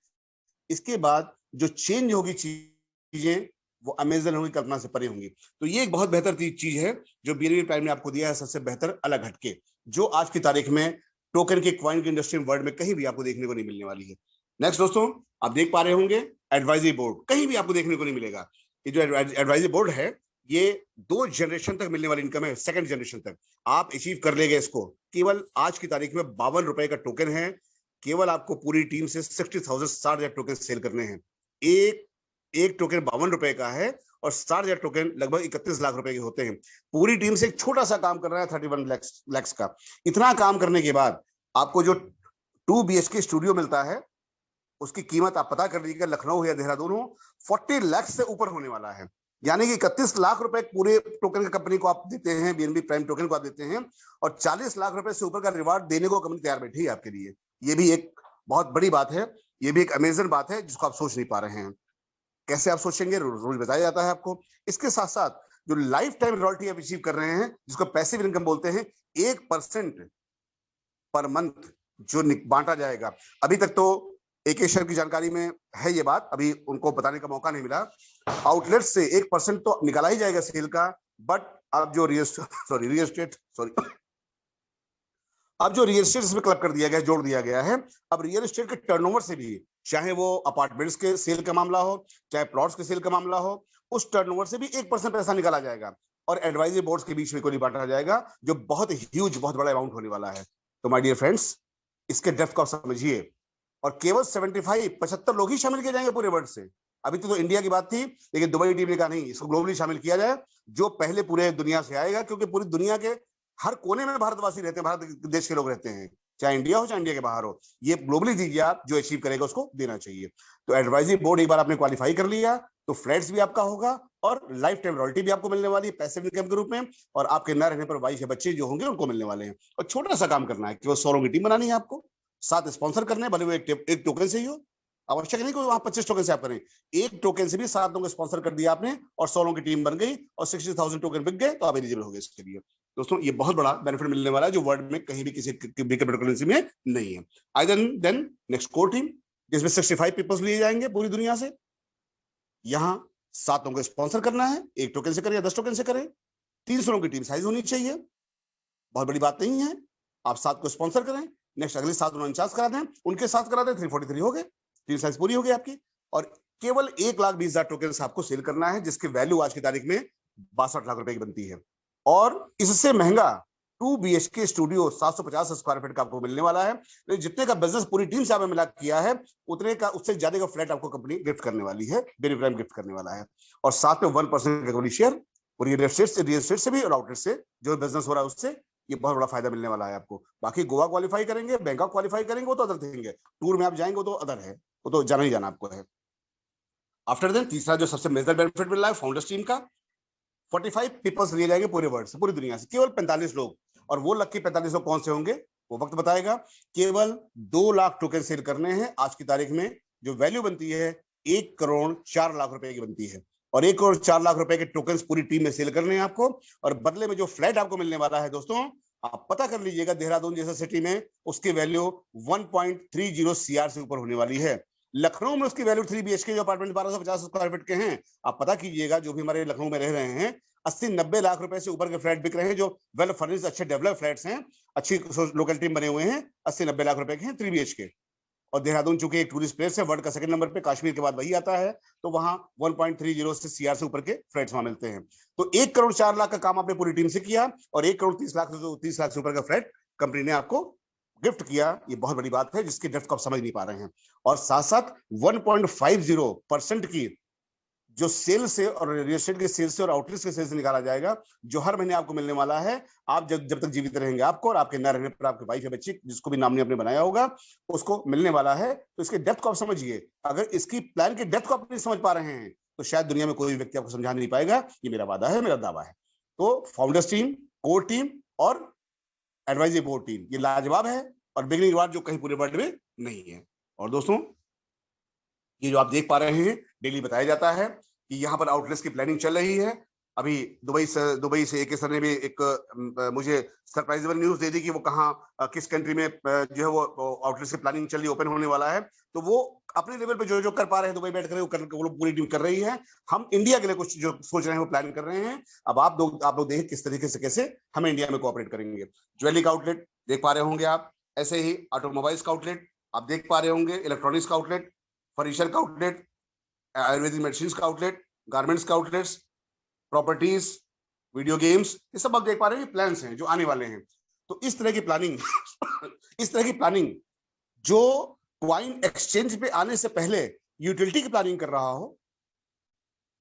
इसके बाद जो चेंज होगी चीजें वो अमेजन होगी, कल्पना से परे होंगी। तो ये एक बहुत बेहतर चीज है जो बीएनबी प्राइम ने आपको दिया है, सबसे बेहतर अलग हटके, जो आज की तारीख में टोकन के क्वाइन की इंडस्ट्री वर्ल्ड में कहीं भी आपको देखने को नहीं मिलने वाली है। नेक्स्ट दोस्तों, आप देख पा रहे होंगे एडवाइजरी बोर्ड, कहीं भी आपको देखने को नहीं मिलेगा। ये जो एडवाइजरी बोर्ड है, ये 2 जनरेशन तक मिलने वाली इनकम है, सेकंड जनरेशन तक आप अचीव कर लेंगे इसको। केवल आज की तारीख में 52 रुपए का टोकन है। केवल आपको पूरी टीम से 60,000 टोकन सेल करने हैं। एक टोकन 52 रुपए का है और 60,000 टोकन लगभग 31 लाख रुपए के होते हैं। पूरी टीम से एक छोटा सा काम कर रहा है 31 लाख का। इतना काम करने के बाद आपको जो 2 BHK स्टूडियो मिलता है, उसकी कीमत आप पता कर लीजिएगा, लखनऊ या देहरादून हो, 40 लाख से ऊपर होने वाला है। यानी कि 31 लाख रुपए पूरे टोकन कंपनी को आप देते हैं, बीएनबी प्राइम टोकन को आप देते हैं, और 40 लाख रुपए से ऊपर का रिवार्ड देने को कंपनी तैयार बैठी है आपके लिए। ये भी एक बहुत बड़ी बात है, ये भी एक अमेजिंग बात है जिसको आप सोच नहीं पा रहे हैं। कैसे आप सोचेंगे, रोज बताया जाता है आपको। इसके साथ साथ जो लाइफ टाइम रॉयल्टी आप अचीव कर रहे हैं, जिसको पैसिव इनकम बोलते हैं, 1% पर मंथ जो बांटा जाएगा। अभी तक तो AK शेयर की जानकारी में है ये बात, अभी उनको बताने का मौका नहीं मिला। आउटलेट से 1% तो निकाला ही जाएगा सेल का, बट अब जो अब जो रियल एस्टेट इसमें क्लब कर दिया गया, जोड़ दिया गया है। अब रियल एस्टेट के टर्नओवर से भी, चाहे वो अपार्टमेंट्स के सेल का मामला हो, चाहे प्लॉट्स के सेल का मामला हो, उस टर्नओवर से भी 1% पैसा निकाला जाएगा और एडवाइजरी बोर्ड्स के बीच में कोई बांटा जाएगा, जो बहुत ह्यूज, बहुत बड़ा अमाउंट होने वाला है। तो माय डियर फ्रेंड्स, इसके डेप्थ को समझिए। और केवल 75 लोग ही शामिल किए जाएंगे पूरे वर्ल्ड से। अभी तो इंडिया की बात थी, लेकिन दुबई टीम ने कहा नहीं, इसको ग्लोबली शामिल किया जाए, जो पहले पूरे दुनिया से आएगा, क्योंकि पूरी दुनिया के हर कोने में भारतवासी रहते हैं, भारत देश के लोग रहते हैं, चाहे इंडिया हो चाहे इंडिया के बाहर हो। ये ग्लोबली दीजिए आप, जो अचीव करेगा उसको देना चाहिए। तो एडवाइजरी बोर्ड एक बार आपने क्वालिफाई कर लिया तो फ्लैट्स भी आपका होगा और लाइफ टाइम रॉयल्टी भी आपको मिलने वाली है पैसिव इनकम के रूप में, और आपके न रहने पर वाइफ या बच्चे जो होंगे उनको मिलने वाले हैं। और छोटा सा काम करना है, केवल 100 की टीम बनानी है आपको। 7 स्पॉन्सर करने, भले वो एक टोकन से ही हो, आवश्यक नहीं कि वहां 25 टोकन से आप करें, एक टोकन से भी 7 लोगों को स्पॉन्सर कर दिया आपने और 100 लोगों की टीम बन गई और 60,000 टोकन बिक गए, तो आप एलिजिबल हो गए इसके लिए। दोस्तों ये बहुत बड़ा बेनिफिट मिलने वाला है जो वर्ल्ड में कहीं भी किसी भी क्रिप्टोकरेंसी में नहीं है। Either then next core team जिसमें 65 पीपल्स लिए जाएंगे पूरी दुनिया से, यहाँ 7 लोगों को स्पॉन्सर करना है, एक टोकन से करें या 10 टोकन से करें, 300 लोगों की टीम साइज होनी चाहिए, बहुत बड़ी बात नहीं है। आप 7 को स्पॉन्सर करें, नेक्स्ट अगले 7 49 करा दें, उनके साथ करा दें, 343 हो गए, टीम साइज पूरी हो गई आपकी। और केवल 1,20,000 टोकन आपको सेल करना है जिसकी वैल्यू आज की तारीख में 62 लाख रुपए की बनती है। और इससे महंगा 2 BHK स्टूडियो 750 स्क्वायर फीट का आपको मिलने वाला है। जितने का बिजनेस पूरी टीम से आपने मिला किया है उतने का, उससे ज्यादा का फ्लैट आपको कंपनी गिफ्ट करने वाली है, बेरी प्राइम गिफ्ट करने वाला है। और साथ में 1% का शेयर पूरी रियल एस्टेट से भी और आउटलेट से जो बिजनेस हो रहा है उससे, ये बहुत बड़ा फायदा मिलने वाला है आपको। बाकी गोवा क्वालिफाई करेंगे, बैंकॉक क्वालिफाई करेंगे, वो तो अदर थिंग है, टूर में आप जाएंगे वो तो अदर है, वो तो जाना ही जाना आपको है। आफ्टर देन तीसरा जो सबसे मेजर बेनिफिट मिल रहा है फाउंडर्स टीम का, 45 पीपल्स लिए जाएंगे पूरे वर्ल्ड से, पूरी दुनिया से, केवल 45 लोग। और वो लकी 45 लोग कौन से होंगे वो वक्त बताएगा। केवल 2 लाख टोकन सेल करने हैं आज की तारीख में, जो वैल्यू बनती है 1 करोड़ 4 लाख रुपए की बनती है। और 1 करोड़ 4 लाख रुपए के टोकन पूरी टीम में सेल करने हैं आपको। और बदले में जो फ्लैट आपको मिलने वाला है दोस्तों, आप पता कर लीजिएगा, देहरादून जैसा सिटी में उसकी वैल्यू 1.30 CR से ऊपर होने वाली है। लखनऊ में उसकी वैल्यू 3 BHK जो अपार्टमेंट 1250 स्क्वायर फीट के हैं, आप पता कीजिएगा, जो भी हमारे लखनऊ में रह रहे हैं, 80-90 लाख रुपए से ऊपर के फ्लैट बिक रहे हैं, जो वेल फर्निश्ड अच्छे डेवलप फ्लैट्स हैं, अच्छी लोकेलिटी में बने हुए हैं, 80-90 लाख रुपए के हैं 3 BHK। और देहरादून चूंकि एक टूरिस्ट प्लेस है, वर्ल्ड का सेकंड नंबर पे, कश्मीर के बाद वही आता है, तो वहां 1.30 से CR से ऊपर के फ्लैट्स वहां मिलते हैं। तो 1 करोड़ 4 लाख का काम आपने पूरी टीम से किया और 1 करोड़ 30 लाख से ऊपर का फ्लैट कंपनी ने आपको गिफ्ट किया। ये बहुत बड़ी बात है जिसकी डेप्थ को आप समझ नहीं पा रहे हैं। और साथ साथ 1.50% की जो सेल से और रियल एस्टेट के सेल से और आउटलेट्स के सेल से निकाला जाएगा, जो हर महीने आपको मिलने वाला है। आप जब तक जीवित रहेंगे आपको, और आपके न रहने पर आपके वाइफ या बच्चे, जिसको भी नाम नहीं आपने बनाया होगा, उसको मिलने वाला है। तो इसके डेप्थ को आप समझिए। अगर इसकी प्लान के डेप्थ को आप नहीं समझ पा रहे हैं तो शायद दुनिया में कोई व्यक्ति आपको समझा नहीं पाएगा। ये मेरा वादा है, मेरा दावा है। तो फाउंडर्स टीम, कोर टीम और एडवाइजरी बोर्ड टीम, ये लाजवाब है और बिगनिंग वार्ड जो कहीं पूरे वर्ल्ड में नहीं है। और दोस्तों, ये जो आप देख पा रहे हैं, डेली बताया जाता है कि यहाँ पर आउटलेट्स की प्लानिंग चल रही है। अभी दुबई से AK सर ने भी एक मुझे सरप्राइजेबल न्यूज दे दी कि वो कहाँ किस कंट्री में जो है वो आउटलेट्स की प्लानिंग चल रही, ओपन होने वाला है। तो वो अपने लेवल पे जो कर पा रहे हैं दुबई बैठ कर वो लोग पूरी टीम कर रही है। हम इंडिया के लिए कुछ जो सोच रहे हैं वो प्लान कर रहे हैं। अब आप लोग देखें किस तरीके से कैसे हम इंडिया में कोऑपरेट करेंगे। ज्वेलरी का आउटलेट देख पा रहे होंगे आप, ऐसे ही ऑटोमोबाइल्स का आउटलेट आप देख पा रहे होंगे, इलेक्ट्रॉनिक्स का आउटलेट, फर्नीचर का आउटलेट, आयुर्वेदिक मेडिसिन का आउटलेट, गारमेंट्स का आउटलेट्स, प्रॉपर्टीज, वीडियो गेम्स, ये सब आप देख पा रहे हैं, प्लान्स हैं जो आने वाले हैं। तो इस तरह की प्लानिंग जो क्वाइन एक्सचेंज पे आने से पहले यूटिलिटी की प्लानिंग कर रहा हो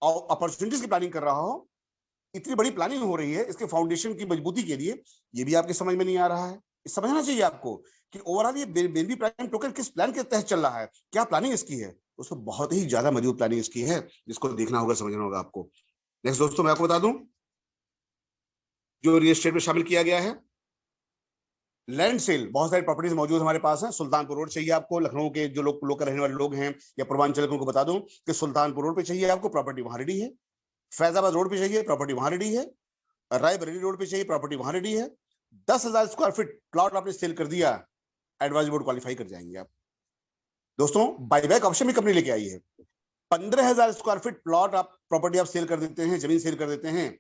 और अपॉर्चुनिटीज की प्लानिंग कर रहा हो, इतनी बड़ी प्लानिंग हो रही है इसके फाउंडेशन की मजबूती के लिए, ये भी आपके समझ में नहीं आ रहा है। समझना चाहिए आपको कि ओवरऑल ये BNB प्राइम टोकन किस प्लान के तहत चल रहा है, क्या प्लानिंग इसकी है। उसमें बहुत ही ज्यादा मजबूत प्लानिंग इसकी है, जिसको देखना होगा, समझना होगा आपको। नेक्स्ट दोस्तों, मैं आपको बता दूं जो रियल एस्टेट में शामिल किया गया है, लैंड सेल, बहुत सारी प्रॉपर्टीज मौजूद हमारे पास हैं। सुल्तानपुर रोड चाहिए आपको, लखनऊ के जो लोग रहने वाले लोग हैं या पूर्वांचल को बता दूं कि सुल्तानपुर रोड पे चाहिए आपको, प्रॉपर्टी वहां रेडी है। फैजाबाद रोड पे चाहिए, प्रॉपर्टी वहां रेडी है। रायबरेली रोड पे चाहिए, प्रॉपर्टी वहां रेडी है। 10,000 स्क्वायर फीट प्लॉट आपने सेल कर दिया, एडवाइजरी बोर्ड क्वालिफाई कर जाएंगे आप। दोस्तों, बाईबैक ऑप्शन भी कंपनी लेके आई है। 15,000 स्क्वायर फीट प्लॉट आप प्रॉपर्टी आप सेल कर देते हैं, जमीन सेल कर देते हैं,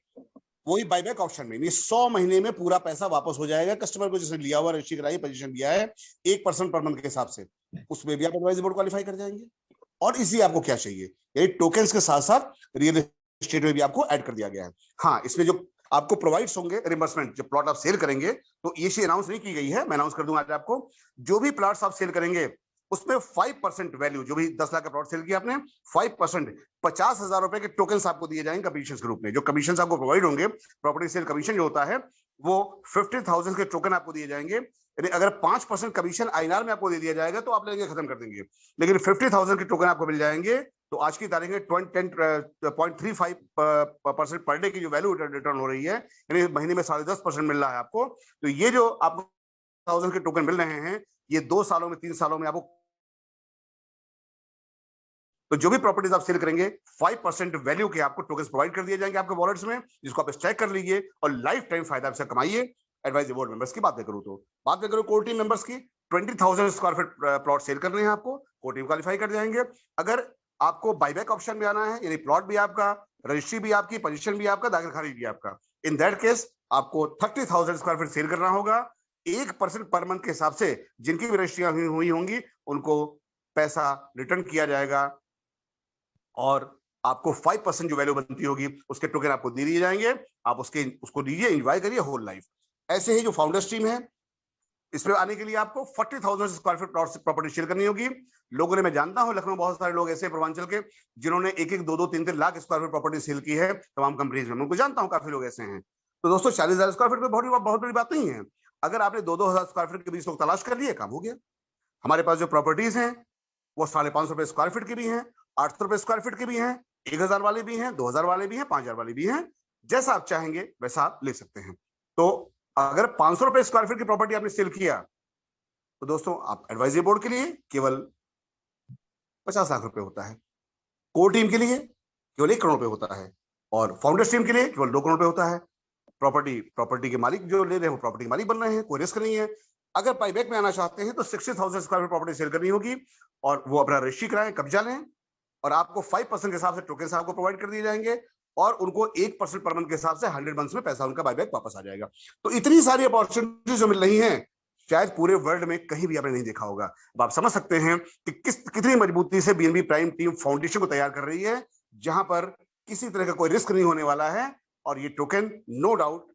वही बाईबैक ऑप्शन में 100 महीने में पूरा पैसा वापस हो जाएगा कस्टमर को, जिसने लिया हुआ, रजिस्ट्री कराई, पोजीशन दिया है 1% पर मंथ के हिसाब से, उसमें भी आप एडवाइजरी बोर्ड क्वालिफाई कर जाएंगे। और इसी आपको क्या चाहिए, ये टोकन्स के साथ साथ रियल एस्टेट में भी आपको ऐड कर दिया गया है। हाँ, इसमें जो आपको प्रोवाइड्स होंगे रिइंबर्समेंट, जब प्लॉट आप सेल करेंगे, तो ये चीज अनाउंस नहीं की गई है, मैं अनाउंस कर दूंगा आज आपको। जो भी प्लॉट्स आप सेल करेंगे उसमें 5% वैल्यू, जो भी 10 लाख का प्लॉट सेल किया आपने, 5% 50,000 रुपए के टोकन्स आपको दिए जाएंगे कमीशन के रूप में। जो कमीशन आपको प्रोवाइड होंगे, प्रॉपर्टी सेल कमीशन जो होता है, वो 50,000 के टोकन आपको दिए जाएंगे। यानी अगर 5% कमीशन INR में आपको दे दिया जाएगा तो आप लेंगे, खत्म कर देंगे। लेकिन 50,000 के टोकन आपको मिल जाएंगे, तो आज की तारीख में 10.35% पर डे की जो वैल्यू रिटर्न हो रही है, यानी महीने में 10.5% मिल रहा है आपको। तो ये जो आपको 30,000 के टोकन मिल रहे हैं, ये 2 सालों में 3 सालों में आपको, तो जो भी प्रॉपर्टीज आप सेल करेंगे 5% वैल्यू के आपको टोकन्स प्रोवाइड कर दिए जाएंगे आपके वॉलेट्स में, जिसको आप स्टैक कर लीजिए और लाइफ टाइम फायदा आपसे कमाइए। एडवाइजरी बोर्ड मेंबर्स की बात करूं तो बात करूं कोर टीम मेंबर्स की, 20,000 स्क्वायर फीट प्लॉट सेल करने हैं आपको, कोर टीम क्वालिफाई कर जाएंगे। अगर आपको बाईबैक ऑप्शन में आना है, यानी प्लॉट भी आपका, रजिस्ट्री भी आपकी, पोजीशन भी आपका, दाखिल खारिज भी आपका, इन दैट केस आपको 30,000 स्क्वायर फीट सेल करना होगा। 1% पर मंथ के हिसाब से जिनकी भी रजिस्ट्रियां हुई होंगी उनको पैसा रिटर्न किया जाएगा और आपको 5% जो वैल्यू बनती होगी उसके टोकन आपको दे दिए जाएंगे। आप उसको दीजिए, एंजॉय करिए होल लाइफ। ऐसे ही जो फाउंडर्स टीम है, इसमें आने के लिए आपको 40,000 स्क्वायर फीट प्रॉपर्टी शेयर करनी होगी। लोगों ने, मैं जानता हूं लखनऊ बहुत सारे लोग ऐसे पूर्वांचल के जिन्होंने 1-1, 2-2, 3-3 lakh square feet property sale की है तमाम कंपनीज में, मैं उनको जानता हूं, काफी लोग ऐसे हैं। तो दोस्तों 40,000 स्क्वायर फीट में बहुत बड़ी बात नहीं है। अगर आपने 2-2 हजार स्क्वायर फीट के 20 लोग तलाश कर लिए, काम हो गया। हमारे पास जो प्रॉपर्टीज हैं वो 550 रुपए स्क्वायर फीट की भी हैं, 800 रुपए स्क्वायर फीट की भी हैं, 1,000 वाले भी हैं, 2,000 वाले भी हैं, 5,000 वाले भी हैं। जैसा आप चाहेंगे वैसा आप ले सकते हैं। तो अगर 500 रुपए स्क्वायर फीट की प्रॉपर्टी आपने सेल किया तो दोस्तों आप एडवाइजरी बोर्ड के लिए केवल 50 लाख रुपए होता है, कोर टीम के लिए केवल 1 करोड़ रुपए होता है और फाउंडर्स टीम के लिए केवल 2 करोड़ रुपए होता है। प्रॉपर्टी के मालिक जो ले रहे हैं वो प्रॉपर्टी के मालिक बन रहे हैं, कोई रिस्क नहीं है। अगर बाईबैक में आना चाहते हैं तो 60,000 स्क्वायर फीट प्रॉपर्टी सेल करनी होगी और वो अपना रजिस्ट्री कराएं, कब्जा लें और आपको 5% के हिसाब से टोकन आपको प्रोवाइड कर दिए जाएंगे और उनको 1% पर मंथ के हिसाब से 100 मंथ्स में पैसा उनका बाईबैक वापस आ जाएगा। तो इतनी सारी अपॉर्चुनिटीज जो मिल रही हैं शायद पूरे वर्ल्ड में कहीं भी आपने नहीं देखा होगा। अब आप समझ सकते हैं कि कितनी मजबूती से बीएनबी प्राइम टीम फाउंडेशन को तैयार कर रही है, जहां पर किसी तरह का कोई रिस्क नहीं होने वाला है और ये टोकन नो डाउट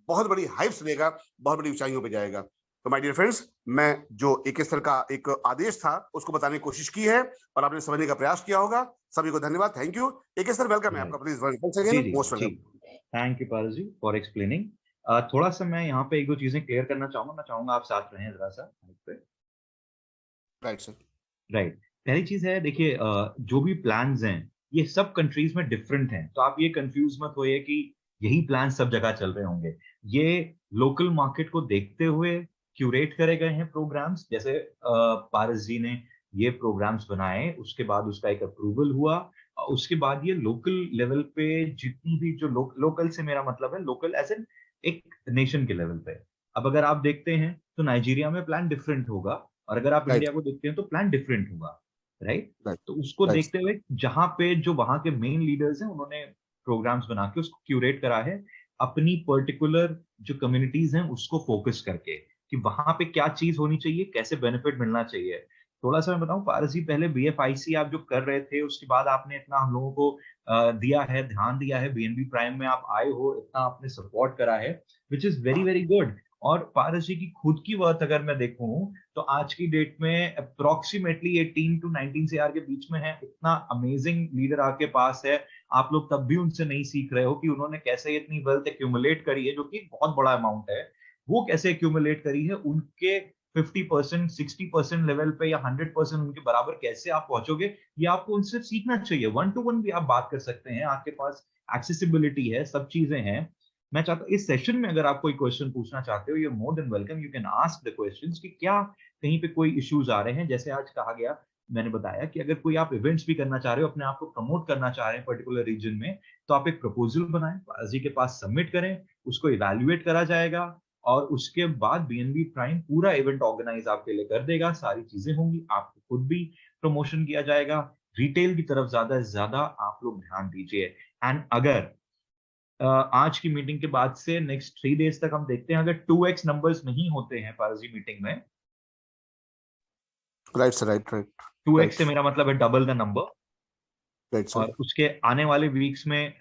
बहुत बड़ी हाइप्स लेगा, बहुत बड़ी ऊंचाइयों पे जाएगा। तो माय डियर फ्रेंड्स, मैं जो एके सर का एक आदेश था उसको बताने की कोशिश की है और आपने समझने का प्रयास किया होगा। सभी को धन्यवाद, thank you. AK sir welcome है आपका, please once again most welcome. Thank you Paras ji for explaining. थोड़ा सा मैं यहाँ पे 1-2 चीजें क्लियर करना चाहूंगा, मैं चाहूंगा आप साथ रहें जरा सा। Right sir, right. पहली चीज है, देखिए जो भी प्लान्स हैं ये सब कंट्रीज में डिफरेंट हैं, तो आप ये कंफ्यूज मत होइए कि यही प्लान सब जगह चल रहे होंगे। ये लोकल मार्केट को देखते हुए क्यूरेट करे गए हैं प्रोग्राम्स। जैसे पारस जी ने ये प्रोग्राम्स बनाए, उसके बाद उसका एक अप्रूवल हुआ, उसके बाद ये लोकल लेवल पे जितनी भी जो लोकल से मेरा मतलब है लोकल एज एन एक नेशन के लेवल पे। अब अगर आप देखते हैं तो नाइजीरिया में प्लान डिफरेंट होगा और अगर आप इंडिया को देखते हैं तो प्लान डिफरेंट होगा, राइट। तो उसको देखते हुए जहां पे जो वहां के मेन लीडर्स हैं उन्होंने प्रोग्राम्स बना के उसको क्यूरेट करा है अपनी पर्टिकुलर जो कम्युनिटीज हैं उसको फोकस करके कि वहां पे क्या चीज होनी चाहिए, कैसे बेनिफिट मिलना चाहिए। थोड़ा सा मैं बताऊं पारस जी, पहले बीएफआईसी आप जो कर रहे थे उसके बाद आपने इतना हम लोगों को दिया है, ध्यान दिया है, बीएनबी प्राइम में आप आए हो, इतना आपने सपोर्ट करा है, which is very very good. और पारस जी की खुद की वर्थ अगर मैं देखूं तो आज की डेट में अप्रोक्सीमेटली 18 to 19 CR के बीच में है। इतना अमेजिंग लीडर आपके पास है, आप लोग तब भी उनसे नहीं सीख रहे हो कि उन्होंने कैसे इतनी वेल्थ एक्यूमुलेट करी है, जो कि बहुत बड़ा अमाउंट है। वो कैसे एक्यूमुलेट करी है, उनके 50%, 60% लेवल पे या 100% उनके बराबर कैसे आप पहुंचोगे, ये आपको उनसे सीखना चाहिए। 1-to-1 भी आप बात कर सकते हैं, आपके पास एक्सेसिबिलिटी है, सब चीजें हैं। मैं चाहता हूँ इस सेशन में अगर आप कोई क्वेश्चन पूछना चाहते हो, you are more than welcome, you can ask the questions कि क्या कहीं पे कोई इश्यूज आ रहे हैं। जैसे आज कहा गया, मैंने बताया कि अगर कोई आप इवेंट्स भी करना चाह रहे हो, अपने आप को प्रमोट करना चाह रहे हैं पर्टिकुलर रीजन में, तो आप एक प्रपोजल बनाएं, पारस जी के पास सबमिट करें, उसको इवैल्यूएट करा जाएगा और उसके बाद बीएनबी प्राइम पूरा इवेंट ऑर्गेनाइज आपके लिए कर देगा। सारी चीजें होंगी, आपको खुद भी प्रमोशन किया जाएगा। रिटेल की तरफ ज्यादा से ज्यादा आप लोग ध्यान दीजिए। एंड अगर आज की मीटिंग के बाद से नेक्स्ट 3 डेज तक हम देखते हैं, अगर 2x नंबर्स नहीं होते हैं पारस जी मीटिंग में, राइट सर, राइट 2x से मेरा मतलब है double the number, right sir. और उसके आने वाले वीक्स में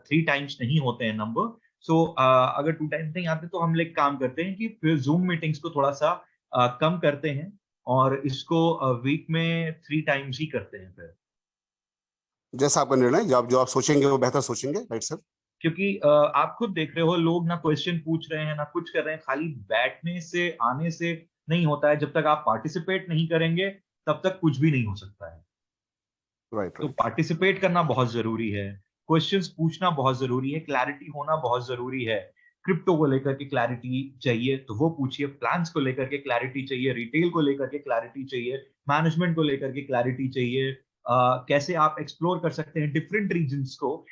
3 टाइम्स नहीं होते हैं नंबर। सो अगर 2 टाइम्स नहीं आते तो हम लोग काम करते हैं कि फिर जूम मीटिंग्स को थोड़ा सा कम करते हैं और इसको वीक में 3 टाइम्स ही करते हैं फिर। जैसा आपका निर्णय, जो आप सोचेंगे वो बेहतर सोचेंगे, राइट सर। क्योंकि आप खुद देख रहे हो, लोग ना क्वेश्चन पूछ रहे हैं ना कुछ कर रहे हैं, खाली बैठने से आने से नहीं होता है। जब तक आप पार्टिसिपेट नहीं करेंगे तब तक कुछ भी नहीं हो सकता है। राइट, तो पार्टिसिपेट करना बहुत जरूरी है, क्वेश्चंस पूछना बहुत जरूरी है, क्लैरिटी होना बहुत जरूरी है। क्रिप्टो को लेकर के क्लैरिटी चाहिए तो वो पूछिए, प्लान्स को लेकर के क्लैरिटी चाहिए, रिटेल को लेकर के क्लैरिटी चाहिए, मैनेजमेंट को लेकर के क्लैरिटी चाहिए, कैसे आप एक्सप्लोर कर सकते हैं डिफरेंट रीजन्स को।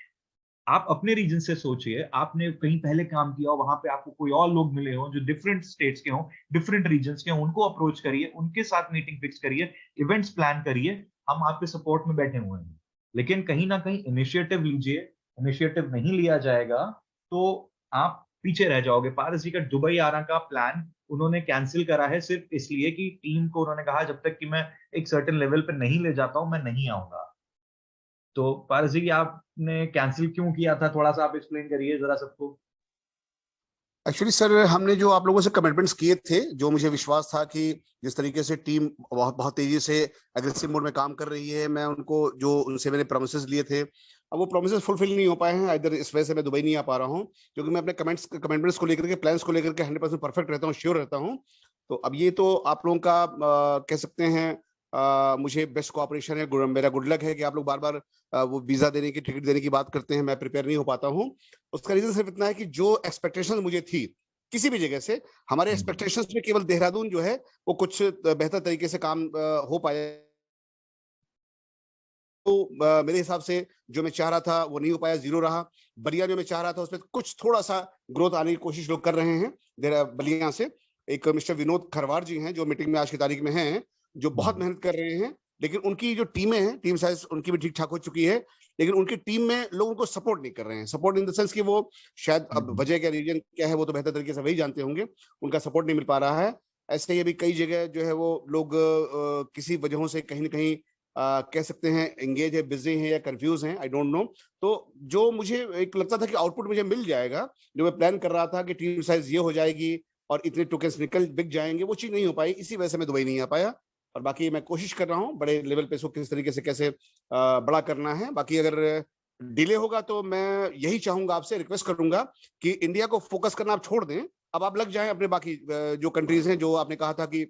आप अपने रीजन से सोचिए, आपने कहीं पहले काम किया हो, वहां पे आपको कोई और लोग मिले हो जो डिफरेंट स्टेट्स के हों, डिफरेंट रीजन्स के हों, उनको अप्रोच करिए, उनके साथ मीटिंग फिक्स करिए, इवेंट्स प्लान करिए। हम आपके सपोर्ट में बैठे हुए हैं, लेकिन कहीं ना कहीं इनिशिएटिव लीजिए। इनिशिएटिव नहीं लिया जाएगा तो आप पीछे रह जाओगे। पारस जी का दुबई आना का प्लान उन्होंने कैंसिल करा है सिर्फ इसलिए कि टीम को उन्होंने कहा जब तक कि मैं एक सर्टेन लेवल पे नहीं ले जाता हूं मैं नहीं आऊंगा। तो पारस जी आपने कैंसिल क्यों किया था, थोड़ा सा आप एक्सप्लेन करिए जरा सबको। एक्चुअली सर, हमने जो आप लोगों से कमिटमेंट्स किए थे, जो मुझे विश्वास था कि जिस तरीके से टीम बहुत बहुत तेजी से एग्रेसिव मोड में काम कर रही है, मैं उनको जो उनसे मैंने प्रोमिसेस लिए थे, अब वो प्रोमिसेस फुलफिल नहीं हो पाए हैं। इधर इस वजह से मैं दुबई नहीं आ पा रहा हूँ, क्योंकि मैं अपने कमिटमेंट्स को लेकर के, प्लान्स को लेकर के 100% परफेक्ट रहता हूँ, श्योर रहता हूँ। तो अब ये तो आप लोगों का कह सकते हैं मुझे बेस्ट कोऑपरेशन है, मेरा गुड लक है कि आप लोग बार बार वो वीजा देने की, टिकट देने की बात करते हैं, मैं प्रिपेयर नहीं हो पाता हूँ। उसका रीजन सिर्फ इतना है कि जो एक्सपेक्टेशंस मुझे थी किसी भी जगह से, हमारे एक्सपेक्टेशंस में केवल देहरादून जो है वो कुछ बेहतर तरीके से काम हो पाया। तो मेरे हिसाब से जो मैं चाह रहा था वो नहीं हो पाया, जीरो रहा। बलिया जो मैं चाह रहा था उसमें कुछ थोड़ा सा ग्रोथ आने की कोशिश लोग कर रहे हैं बलिया से। एक मिस्टर विनोद खरवार जी हैं जो मीटिंग में आज की तारीख में हैं, जो बहुत मेहनत कर रहे हैं, लेकिन उनकी जो टीमें हैं, टीम साइज उनकी भी ठीक ठाक हो चुकी है, लेकिन उनकी टीम में लोग उनको सपोर्ट नहीं कर रहे हैं। सपोर्ट इन द सेंस कि वो शायद, अब वजह क्या, रीजन क्या है, वो तो बेहतर तरीके से वही जानते होंगे, उनका सपोर्ट नहीं मिल पा रहा है। ऐसे ही अभी कई जगह जो है वो लोग किसी वजहों से कहीं ना कहीं कह सकते हैं एंगेज है, बिजी हैं या कंफ्यूज हैं, आई डोंट नो। तो जो मुझे एक लगता था कि आउटपुट मुझे मिल जाएगा, जो मैं प्लान कर रहा था कि टीम साइज ये हो जाएगी और इतने टोकन्स निकल बिक जाएंगे, वो चीज नहीं हो पाई। इसी वजह से मैं दुबई नहीं आ पाया। और बाकी मैं कोशिश कर रहा हूँ बड़े लेवल पे इसको किस तरीके से कैसे बड़ा करना है। बाकी अगर डिले होगा तो मैं यही चाहूंगा, आपसे रिक्वेस्ट करूंगा कि इंडिया को फोकस करना आप छोड़ दें, अब आप लग जाएं अपने बाकी जो कंट्रीज हैं, जो आपने कहा था कि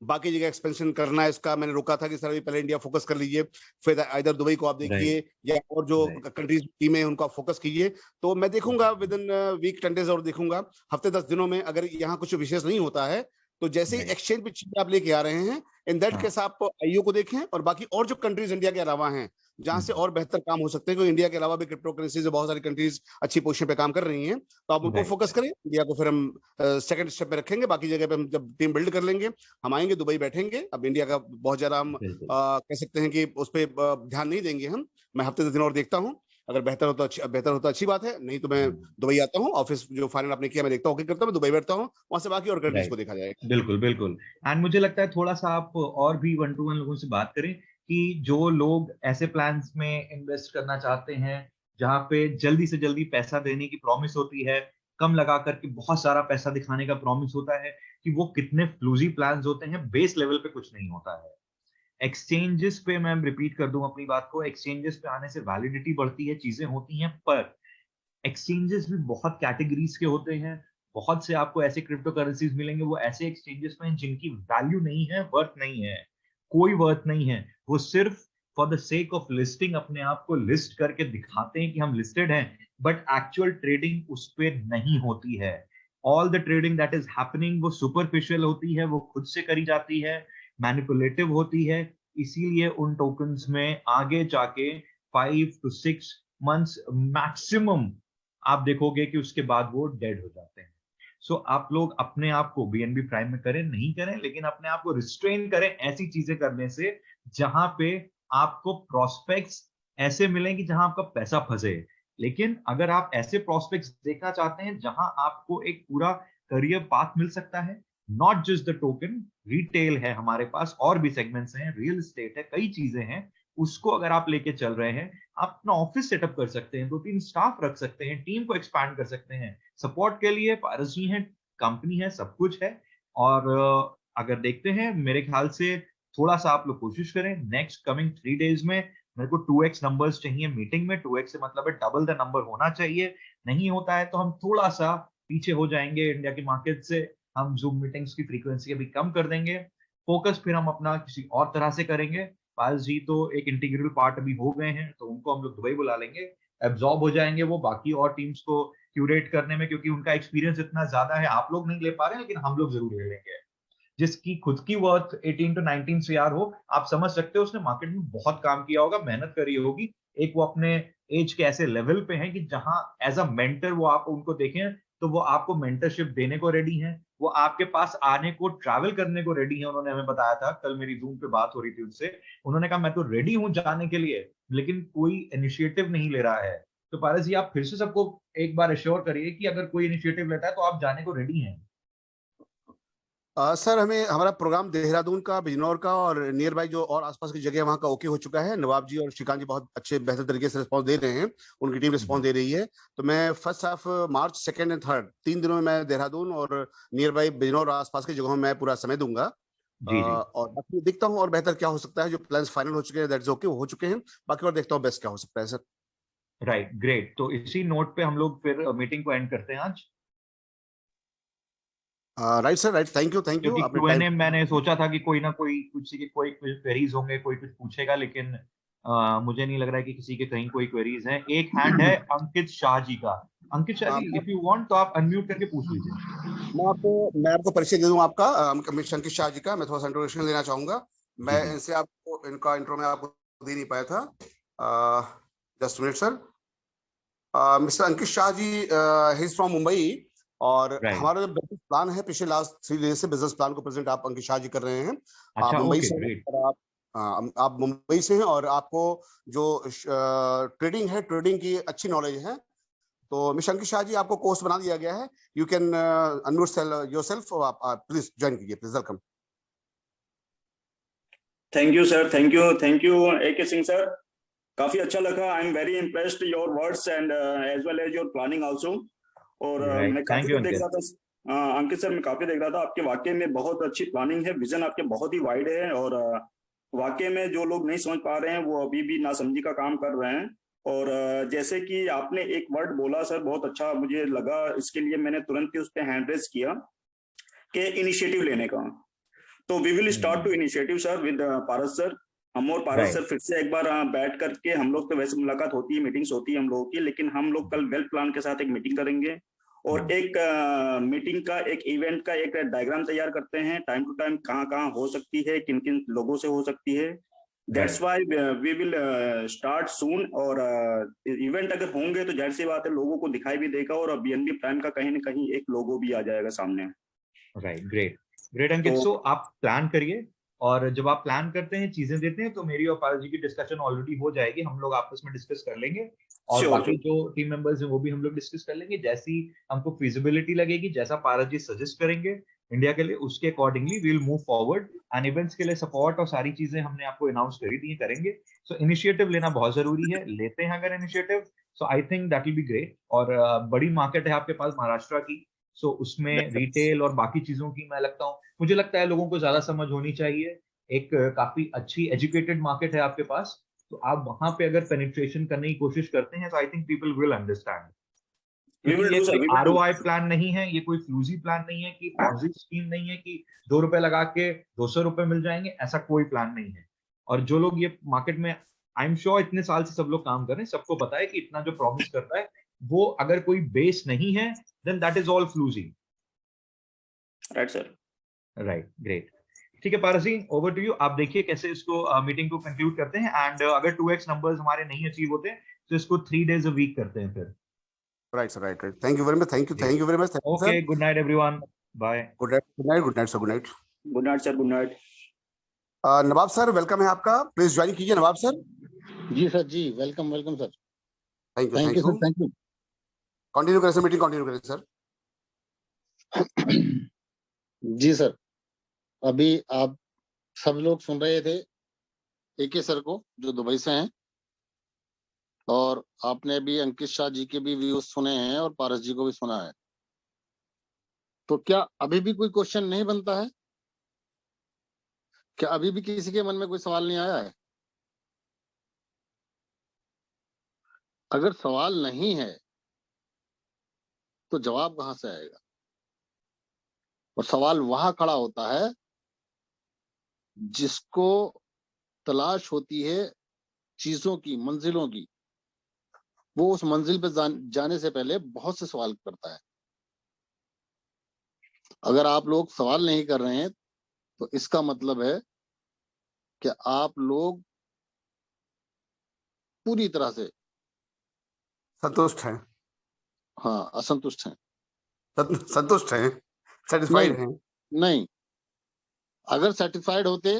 बाकी जगह एक्सपेंशन करना है। इसका मैंने रोका था कि सर अभी पहले इंडिया फोकस कर लीजिए, फिर इधर दुबई को आप देखिए, या और जो कंट्रीज टीमें हैं उनको आप फोकस कीजिए। तो मैं देखूंगा विद इन वीक 10 डेज और देखूंगा, हफ्ते 10 दिनों में अगर यहाँ कुछ विशेष नहीं होता है तो जैसे ही एक्सचेंज पे चीजें आप लेके आ रहे हैं, इन दैट केस आप आईओ को देखें, और बाकी और जो कंट्रीज इंडिया के अलावा हैं जहां से और बेहतर काम हो सकते हैं, क्योंकि इंडिया के अलावा भी क्रिप्टो करेंसी से बहुत सारी कंट्रीज अच्छी पोजीशन पे काम कर रही हैं, तो आप उनको फोकस करें। इंडिया को फिर हम सेकंड स्टेप पे रखेंगे, बाकी जगह पे हम जब टीम बिल्ड कर लेंगे हम आएंगे, दुबई बैठेंगे। अब इंडिया का बहुत ज्यादा हम कह सकते हैं कि उस पर ध्यान नहीं देंगे हम। मैं हफ्ते 10 दिन और देखता हूँ, अगर बेहतर होता अच्छी बात है, नहीं तो मैं दुबई आता हूँ, ऑफिस जो फाइनल आपने किया मैं देखता हूँ, करता हूँ, मैं दुबई बैठता हूँ, वहां से बाकी और कंट्रीज को देखा जाएगा। बिल्कुल बिल्कुल। एंड मुझे लगता है थोड़ा सा आप और भी 1 to 1 लोगों से बात करें कि जो लोग ऐसे प्लान्स में इन्वेस्ट करना चाहते हैं जहां पे जल्दी से जल्दी पैसा देने की प्रॉमिस होती है, कम लगा करके बहुत सारा पैसा दिखाने का प्रॉमिस होता है, कि वो कितने फ्लूजी प्लान्स होते हैं, बेस लेवल पे कुछ नहीं होता है। एक्सचेंजेस पे मैं रिपीट कर दूं अपनी बात को, एक्सचेंजेस पे आने से वैलिडिटी बढ़ती है, चीजें होती हैं, पर एक्सचेंजेस भी बहुत कैटेगरीज के होते हैं। बहुत से आपको ऐसे क्रिप्टो करेंसीज मिलेंगे वो ऐसे एक्सचेंजेस में जिनकी वैल्यू नहीं है, वर्थ नहीं है, कोई वर्थ नहीं है। वो सिर्फ for the sake of listing अपने आप को लिस्ट करके दिखाते हैं कि हम लिस्टेड हैं, बट एक्चुअल ट्रेडिंग उस पर नहीं होती है। All the trading that is happening वो सुपरफिशियल होती है, वो खुद से करी जाती है, मैनिपुलेटिव होती है। इसीलिए उन टोकन्स में आगे जाके 5 to 6 मंथ्स मैक्सिमम आप देखोगे कि उसके बाद वो डेड हो जाते हैं। सो आप लोग अपने आप को बीएनबी प्राइम में करें, नहीं करें, लेकिन अपने आप को रिस्ट्रेन करें ऐसी चीजें करने से जहां पे आपको प्रोस्पेक्ट्स ऐसे मिलें कि जहां आपका पैसा फंसे। लेकिन अगर आप ऐसे प्रोस्पेक्ट्स देखना चाहते हैं जहां आपको एक पूरा करियर पाथ मिल सकता है, not just the token, retail है हमारे पास, और भी सेगमेंट्स हैं, रियल एस्टेट है, कई चीजें हैं, उसको अगर आप लेके चल रहे हैं, आप अपना ऑफिस सेटअप कर सकते हैं, 2-3 स्टाफ रख सकते हैं, टीम को एक्सपैंड कर सकते हैं, सपोर्ट के लिए पारस जी हैं, कंपनी है, सब कुछ है। और अगर देखते हैं, मेरे ख्याल से थोड़ा सा आप लोग कोशिश करें, नेक्स्ट कमिंग 3 डेज में मेरे को 2x नंबर्स चाहिए मीटिंग में। 2x से मतलब है डबल द नंबर होना चाहिए। नहीं होता है तो हम थोड़ा सा पीछे हो जाएंगे इंडिया की मार्केट से, हम जूम मीटिंग्स की फ्रीक्वेंसी अभी कम कर देंगे, फोकस फिर हम अपना किसी और तरह से करेंगे। पाल जी तो एक इंटीग्रल पार्ट अभी हो गए हैं, तो उनको हम लोग दुबई बुला लेंगे, एब्जॉर्ब हो जाएंगे वो, बाकी और टीम्स को क्यूरेट करने में, क्योंकि उनका एक्सपीरियंस इतना ज्यादा है। आप लोग नहीं ले पा रहे हैं, लेकिन हम लोग जरूर ले लेंगे। जिसकी खुद की वर्थ 18 to 19 CR हो, आप समझ सकते हो उसने मार्केट में बहुत काम किया होगा, मेहनत करी होगी। एक वो अपने एज के ऐसे लेवल पे हैं कि जहां एज अ मेंटर वो आप उनको देखें तो वो आपको मेंटरशिप देने को रेडी हैं, वो आपके पास आने को, ट्रैवल करने को रेडी हैं। उन्होंने हमें बताया था, कल मेरी जूम पे बात हो रही थी उनसे, उन्होंने कहा मैं तो रेडी हूं जाने के लिए, लेकिन कोई इनिशिएटिव नहीं ले रहा है। तो पारस जी, आप फिर से सबको एक बार एश्योर करिए कि अगर कोई इनिशिएटिव लेता है तो आप जाने को रेडी हैं। सर, हमें हमारा प्रोग्राम देहरादून का, बिजनौर का और नियर बाई जो और आसपास की जगह वहाँ का ओके हो चुका है। नवाब जी और श्रीकांत जी बहुत अच्छे बेहतर तरीके से रिस्पॉन्स दे रहे हैं, उनकी टीम रिस्पॉन्स दे रही है। तो मैं first half March, second and third 3 दिनों में मैं देहरादून और नियर बाई बिजनौर आसपास की जगहों में मैं पूरा समय दूंगा। जी जी, और बाकी देखता हूँ और बेहतर क्या हो सकता है। जो प्लान्स फाइनल हो चुके हैं दैट्स ओके, हो चुके हैं। बाकी और देखता हूँ बेस्ट क्या हो सकता है सर। Right, great. तो इसी नोट पे हम लोग फिर मीटिंग को एंड करते हैं आज, right sir, right. Thank you क्योंकि आपने टाइम। Q&A मैंने सोचा था कि कोई ना कोई कुछ के कोई क्वेरीज होंगे, कोई कुछ पूछेगा, लेकिन मुझे नहीं लग रहा है कि किसी के कहीं कोई क्वेरीज हैं। एक हैंड है अंकित शाह जी का। अंकित शाह जी, इफ यू वांट तो आप अनम्यूट करके पूछ लीजिए। मैं आपको परिचय दे दूं आपका, मिस्टर अंकित शाह जी का। मैं थोड़ा सा इंट्रोडक्शन लेना चाहूंगा। जी मैं जी, इनसे आपको इनका इंट्रो में आपको दे नहीं पाया था। Just minute sir. Mister Ankit Shah ji he is from Mumbai. और राइट, हमारा जो बिजनेस प्लान है, पिछले लास्ट 3 डेज से बिजनेस प्लान को प्रेजेंट आप अंकित शाह जी कर रहे हैं। आप अच्छा, मुंबई ओके, से हैं ग्रेट। और आप मुंबई से हैं और आपको जो ट्रेडिंग है, ट्रेडिंग की अच्छी नॉलेज है। तो मिस्टर अंकित शाह जी, आपको कोर्स बना दिया गया है। You can unmute yourself. आप प्लीज ज्वाइन कीजिए, please. Welcome. Thank you sir, thank you AK Singh sir. काफी अच्छा लगा। I am very impressed your words and as well as your planning also. और राइट, मैं थैंक काफी यू कुछ देख अंकित। रहा था अंकित सर, मैं काफी देख रहा था आपके वाकई में बहुत अच्छी प्लानिंग है, विजन आपके बहुत ही वाइड है। और वाकई में जो लोग नहीं समझ पा रहे हैं वो अभी भी नासमझी का काम कर रहे हैं। और जैसे कि आपने एक वर्ड बोला सर, बहुत अच्छा मुझे लगा, इसके लिए मैंने तुरंत ही उस पर हैंड रेज किया कि इनिशिएटिव लेने का। तो we will start to initiative sir with Paras sir. हम और पारस सर राइट, फिर से एक बार बैठ करके, हम लोग तो वैसे मुलाकात होती है, मीटिंग्स होती है हम लोगों की, लेकिन हम लोग कल वेल प्लान के साथ एक मीटिंग करेंगे और एक मीटिंग का, एक इवेंट का एक डायग्राम तैयार करते हैं, टाइम टू टाइम कहाँ कहाँ हो सकती है, किन किन लोगों से हो सकती है। That's why we will start soon. और इवेंट अगर होंगे तो जाहिर सी बात है लोगों को दिखाई भी देगा और BNB प्राइम का कहीं ना कहीं एक लोगो भी आ जाएगा सामने। राइट, ग्रेट, ग्रेट अंकित। तो सो आप प्लान करिए, और जब आप प्लान करते हैं, चीजें देते हैं, तो मेरी और पारस जी की डिस्कशन ऑलरेडी हो जाएगी, हम लोग आपस में डिस्कस कर लेंगे। और श्योर बाकी जो टीम मेंबर्स हैं वो भी हम लोग डिस्कस कर लेंगे, जैसी हमको फिजिबिलिटी लगेगी, जैसा पारस जी सजेस्ट करेंगे इंडिया के लिए, उसके accordingly we will move forward. And events के लिए सपोर्ट और सारी चीजें हमने आपको अनाउंस करी दी करेंगे। सो इनिशिएटिव लेना बहुत जरूरी है, लेते हैं अगर initiative, so I think that will be great. और बड़ी मार्केट है आपके पास महाराष्ट्र की, सो उसमें रिटेल और बाकी चीजों की मुझे लगता है लोगों को ज्यादा समझ होनी चाहिए। एक काफी अच्छी एजुकेटेड मार्केट है आपके पास, तो आप वहां पे अगर पेनिट्रेशन करने की कोशिश करते हैं तो I think people will understand. We क्योंकि विल ये डू सर, कोई we will do. ROI plan नहीं है, ये कोई फ्लूजी प्लान नहीं है, कि पॉन्जी स्कीम नहीं है कि 2 रुपए लगा के 200 रुपए मिल जाएंगे, ऐसा कोई प्लान नहीं है। और जो लोग ये मार्केट में, आई एम श्योर इतने साल से सब लोग काम कर रहे हैं, सबको पता है कि इतना जो प्रॉमिस करता है वो अगर कोई बेस नहीं है, then that is all floozy. Right sir. Right, great. ठीक है Paras ji, over to you. आप देखिए कैसे इसको मीटिंग को कंक्लूड करते हैं। एंड अगर 2x नंबर्स हमारे नहीं अचीव होते तो इसको 3 डेज अ वीक करते हैं फिर। Right sir, right, right. Thank you very much. Thank you very much. Thank you sir. Okay, good night everyone, bye. Good night, good night, good night sir, good night. Good night sir, good night. Nawab sir, welcome है आपका। Please join कीजिए Nawab sir. जी sir, जी welcome welcome sir. Thank you, thank thank you you. Sir, thank you. Continue करें sir, meeting continue करें sir. जी sir, अभी आप सब लोग सुन रहे थे AK सर को जो दुबई से हैं, और आपने भी अंकित शाह जी के भी व्यूज सुने हैं और पारस जी को भी सुना है। तो क्या अभी भी कोई क्वेश्चन नहीं बनता है? क्या अभी भी किसी के मन में कोई सवाल नहीं आया है? अगर सवाल नहीं है तो जवाब कहां से आएगा? और सवाल वहां खड़ा होता है जिसको तलाश होती है चीजों की, मंजिलों की, वो उस मंजिल पे जाने से पहले बहुत से सवाल करता है। अगर आप लोग सवाल नहीं कर रहे हैं तो इसका मतलब है कि आप लोग पूरी तरह से संतुष्ट हैं, हाँ असंतुष्ट हैं। संतुष्ट हैं, नहीं सेटिस्फाइड हैं। नहीं, अगर सेटिस्फाइड होते,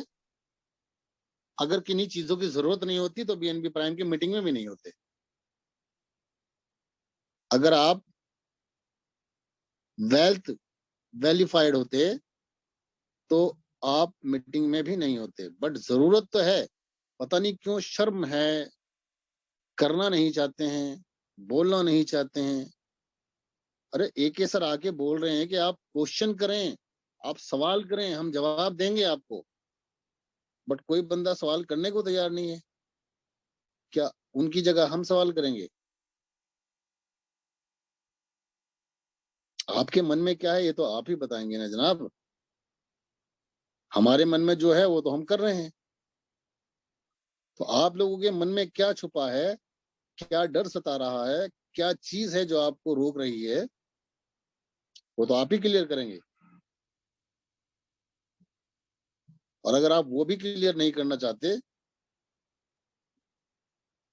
अगर किन्हीं चीजों की जरूरत नहीं होती तो बीएनबी प्राइम की मीटिंग में भी नहीं होते। अगर आप वेल्थ वैल्यूफाइड होते तो आप मीटिंग में भी नहीं होते। बट जरूरत तो है, पता नहीं क्यों शर्म है, करना नहीं चाहते हैं, बोलना नहीं चाहते हैं। अरे एके सर आके बोल रहे हैं कि आप क्वेश्चन करें, आप सवाल करें, हम जवाब देंगे आपको। बट कोई बंदा सवाल करने को तैयार नहीं है। क्या उनकी जगह हम सवाल करेंगे? आपके मन में क्या है ये तो आप ही बताएंगे ना जनाब। हमारे मन में जो है वो तो हम कर रहे हैं। तो आप लोगों के मन में क्या छुपा है, क्या डर सता रहा है, क्या चीज है जो आपको रोक रही है, वो तो आप ही क्लियर करेंगे। और अगर आप वो भी क्लियर नहीं करना चाहते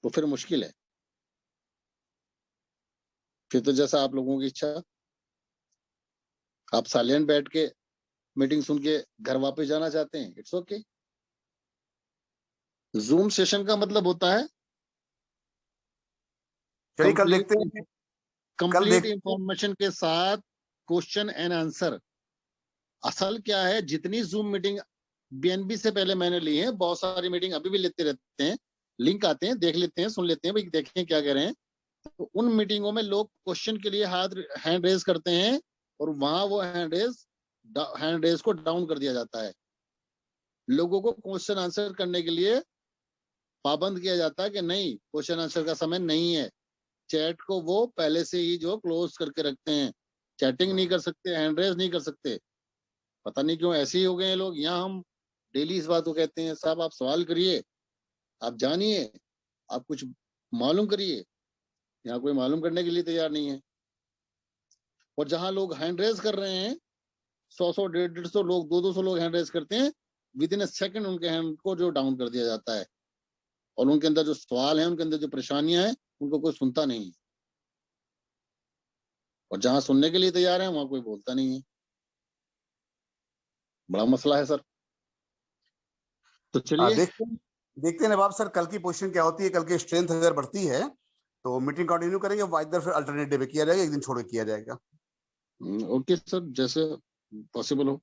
तो फिर मुश्किल है। फिर तो जैसा आप लोगों की इच्छा, आप साइलेंट बैठ के मीटिंग सुन के घर वापस जाना चाहते हैं, इट्स ओके। जूम सेशन का मतलब होता है चलिए कल देखते हैं, कंप्लीट इंफॉर्मेशन के साथ क्वेश्चन एंड आंसर। असल क्या है, जितनी जूम मीटिंग बीएनबी से पहले मैंने ली है, बहुत सारी मीटिंग अभी भी लेते रहते हैं, लिंक आते हैं, देख लेते हैं, सुन लेते हैं, भाई देखें क्या कह रहे हैं। तो उन मीटिंगों में लोग क्वेश्चन के लिए हैंड रेज करते हैं और वहां वो हैंड रेज को डाउन कर दिया जाता है। लोगों को क्वेश्चन आंसर करने के लिए पाबंद किया जाता है कि नहीं, क्वेश्चन आंसर का समय नहीं है। चैट को वो पहले से ही जो क्लोज करके रखते हैं, चैटिंग नहीं कर सकते, हैंड रेज नहीं कर सकते। पता नहीं क्यों ऐसे ही हो गए हैं लोग। यहाँ हम डेली इस बात को कहते हैं, साहब आप सवाल करिए, आप जानिए, आप कुछ मालूम करिए। यहाँ कोई मालूम करने के लिए तैयार नहीं है। और जहां लोग हैंड रेज कर रहे हैं, 100 150 लोग, 200 लोग हैंड रेज करते हैं, विद इन अ सेकंड उनके हैंड को जो डाउन कर दिया जाता है। और उनके अंदर जो सवाल है, उनके अंदर जो परेशानियां हैं, उनको कोई सुनता नहीं है। और जहां सुनने के लिए तैयार है वहां कोई बोलता नहीं है। बड़ा मसला है सर। तो चलिए देखते हैं नवाब सर कल की पोजीशन क्या होती है। कल की स्ट्रेंथ अगर बढ़ती है तो मीटिंग कंटिन्यू करेंगे, वाइदर फिर अल्टरनेट डे पे किया जाएगा, एक दिन छोड़ के किया जाएगा। ओके सर, जैसे पॉसिबल हो।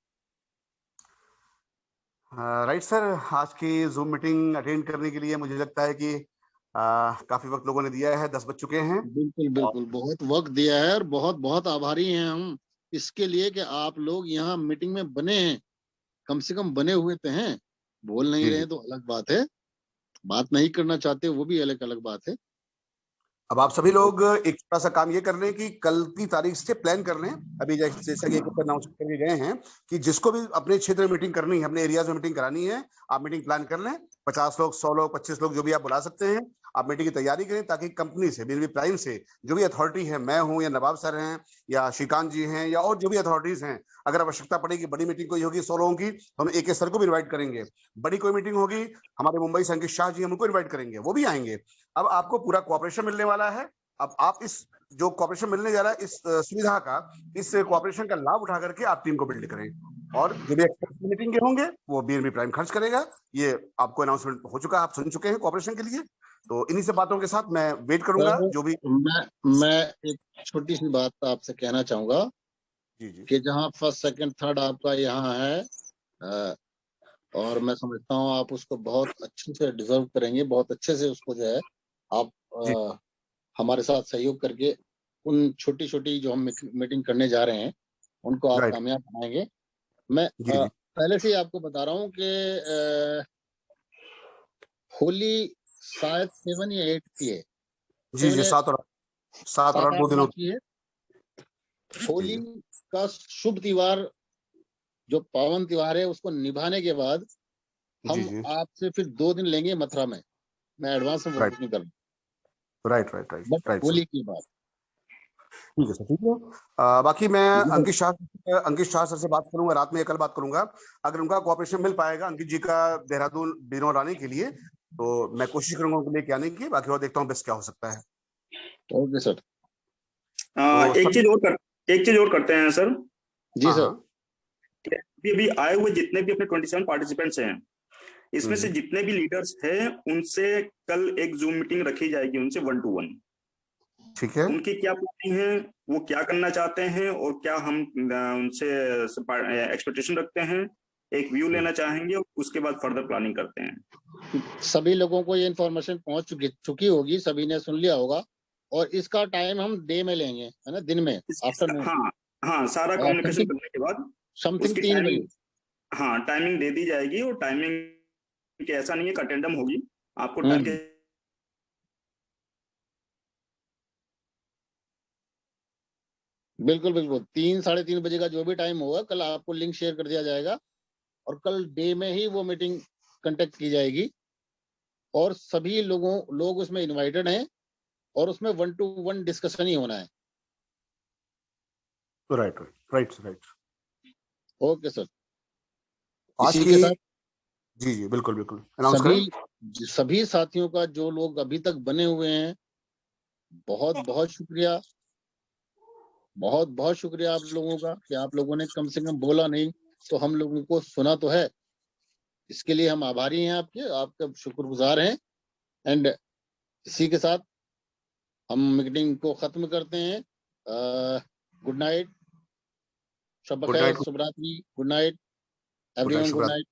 राइट सर, आज की जूम मीटिंग अटेंड करने के लिए मुझे लगता है कि काफी वक्त लोगों ने दिया है, 10 बज चुके हैं। बिल्कुल बिल्कुल, बहुत वक्त दिया है और बहुत बहुत आभारी हैं हम इसके लिए कि आप लोग यहाँ मीटिंग में बने हैं। कम से कम बने हुए तो हैं। बोल नहीं जी रहे जी। तो अलग बात है, बात नहीं करना चाहते वो भी अलग अलग बात है। अब आप सभी लोग एक छोटा सा काम ये कर लें कि कल की तारीख से प्लान कर लें। अभी जैसा कि एक अनाउंस करके गए हैं कि जिसको भी अपने क्षेत्र में मीटिंग करनी है, अपने एरियाज में मीटिंग करानी है, आप मीटिंग प्लान कर लें। 50 लोग, 100 लोग, 25 लोग, जो भी आप बुला सकते हैं, आप मीटिंग की तैयारी करें, ताकि कंपनी से, बीएनबी प्राइम से जो भी अथॉरिटी है, मैं हूं या नवाब सर हैं या श्रीकांत जी हैं या और जो भी अथॉरिटीज हैं, अगर आवश्यकता पड़ेगी, बड़ी मीटिंग कोई होगी 100 लोगों की, तो हम एके सर को भी इन्वाइट करेंगे। बड़ी कोई मीटिंग होगी, हमारे मुंबई से अंकित शाह जी, हम उनको इन्वाइट करेंगे, वो भी आएंगे। अब आपको पूरा कोऑपरेशन मिलने वाला है। अब आप इस जो कॉर्पोरेशन मिलने जा रहा है, इस सुविधा का, इस कॉर्पोरेशन का लाभ उठा करके आप टीम को बिल्ड करें। और जो भी एक्सपर्ट मीटिंग के होंगे वो बीएनबी प्राइम खर्च करेगा। ये आपको अनाउंसमेंट हो चुका है, आप सुन चुके हैं कॉर्पोरेशन के लिए। तो इन्हीं से बातों के साथ मैं वेट करूंगा। जो भी मैं एक छोटी सी बात आपसे कहना चाहूंगा जी जी कि जहाँ फर्स्ट सेकंड थर्ड आपका यहाँ है, और मैं समझता हूँ आप उसको बहुत अच्छे से डिजर्व करेंगे, बहुत अच्छे से उसको जो है आप जी हमारे साथ सहयोग करके उन छोटी छोटी जो हम मीटिंग करने जा रहे हैं उनको आप राइट कामयाब बनाएंगे। मैं जी जी पहले से ही आपको बता रहा हूँ कि होली शायद 7 या 8 की है, जी जी 7 और 8 2 दिनों की है। होली जी का शुभ त्योहार, जो पावन त्योहार है, उसको निभाने के बाद जी हम जी आपसे फिर 2 दिन लेंगे मथुरा में। मैं एडवांस में राइट बुकिंग कर रहा हूँ। राइट बट राइट होली की बात। ठीक है सर, ठीक है। बाकी मैं अंकित शाह सर से बात करूंगा, रात में कल बात करूंगा। अगर उनका कोऑपरेशन मिल पाएगा अंकित जी का देहरादून डिनर आने के लिए, तो मैं कोशिश करूंगा उनको लेके आने की। बाकी और देखता हूँ बेस्ट क्या हो सकता है। Okay sir. तो एक चीज और करते हैं सर। जी सर। अभी आए हुए जितने भी अपने 27 पार्टिसिपेंट्स हैं, इसमें से हम्म। जितने भी लीडर्स हैं उनसे कल एक जूम मीटिंग रखी जाएगी, उनसे 1 to 1। ठीक है। उनकी क्या प्लानिंग है, वो क्या करना चाहते हैं, और क्या हम उनसे एक्सपेक्टेशन रखते हैं, एक व्यू लेना चाहेंगे, और उसके बाद फर्दर प्लानिंग करते हैं। सभी लोगों को ये इन्फॉर्मेशन पहुंच चुकी होगी, सभी ने सुन लिया होगा, और इसका टाइम हम डे में लेंगे, है ना, दिन में, आफ्टरनून। हाँ, सारा कम्युनिकेशन करने के बाद समथिंग उसकी 3 बजे। हाँ, टाइमिंग दे दी जाएगी। और टाइमिंग की ऐसा नहीं है कि अटेंडम होगी, आपको टाइम के बिल्कुल बिल्कुल 3-3:30 बजे का जो भी टाइम होगा, कल आपको लिंक शेयर कर दिया जाएगा, और कल डे में ही वो मीटिंग कंडक्ट की जाएगी, और सभी लोग उसमें इनवाइटेड हैं, और उसमें 1 to 1 डिस्कशन ही होना है। राइट। Okay sir. आज इसी की के साथ जी बिल्कुल अनाउंस करें। सभी साथियों का, जो लोग अभी तक बने हुए हैं, बहुत बहुत शुक्रिया, बहुत बहुत शुक्रिया आप लोगों का, कि आप लोगों ने कम से कम बोला नहीं तो हम लोगों को सुना तो है। इसके लिए हम आभारी हैं आपके शुक्रगुजार हैं। एंड इसी के साथ हम मीटिंग को खत्म करते हैं। गुड नाइट, शब बखैर, शुभ रात्रि, good night everyone, good night.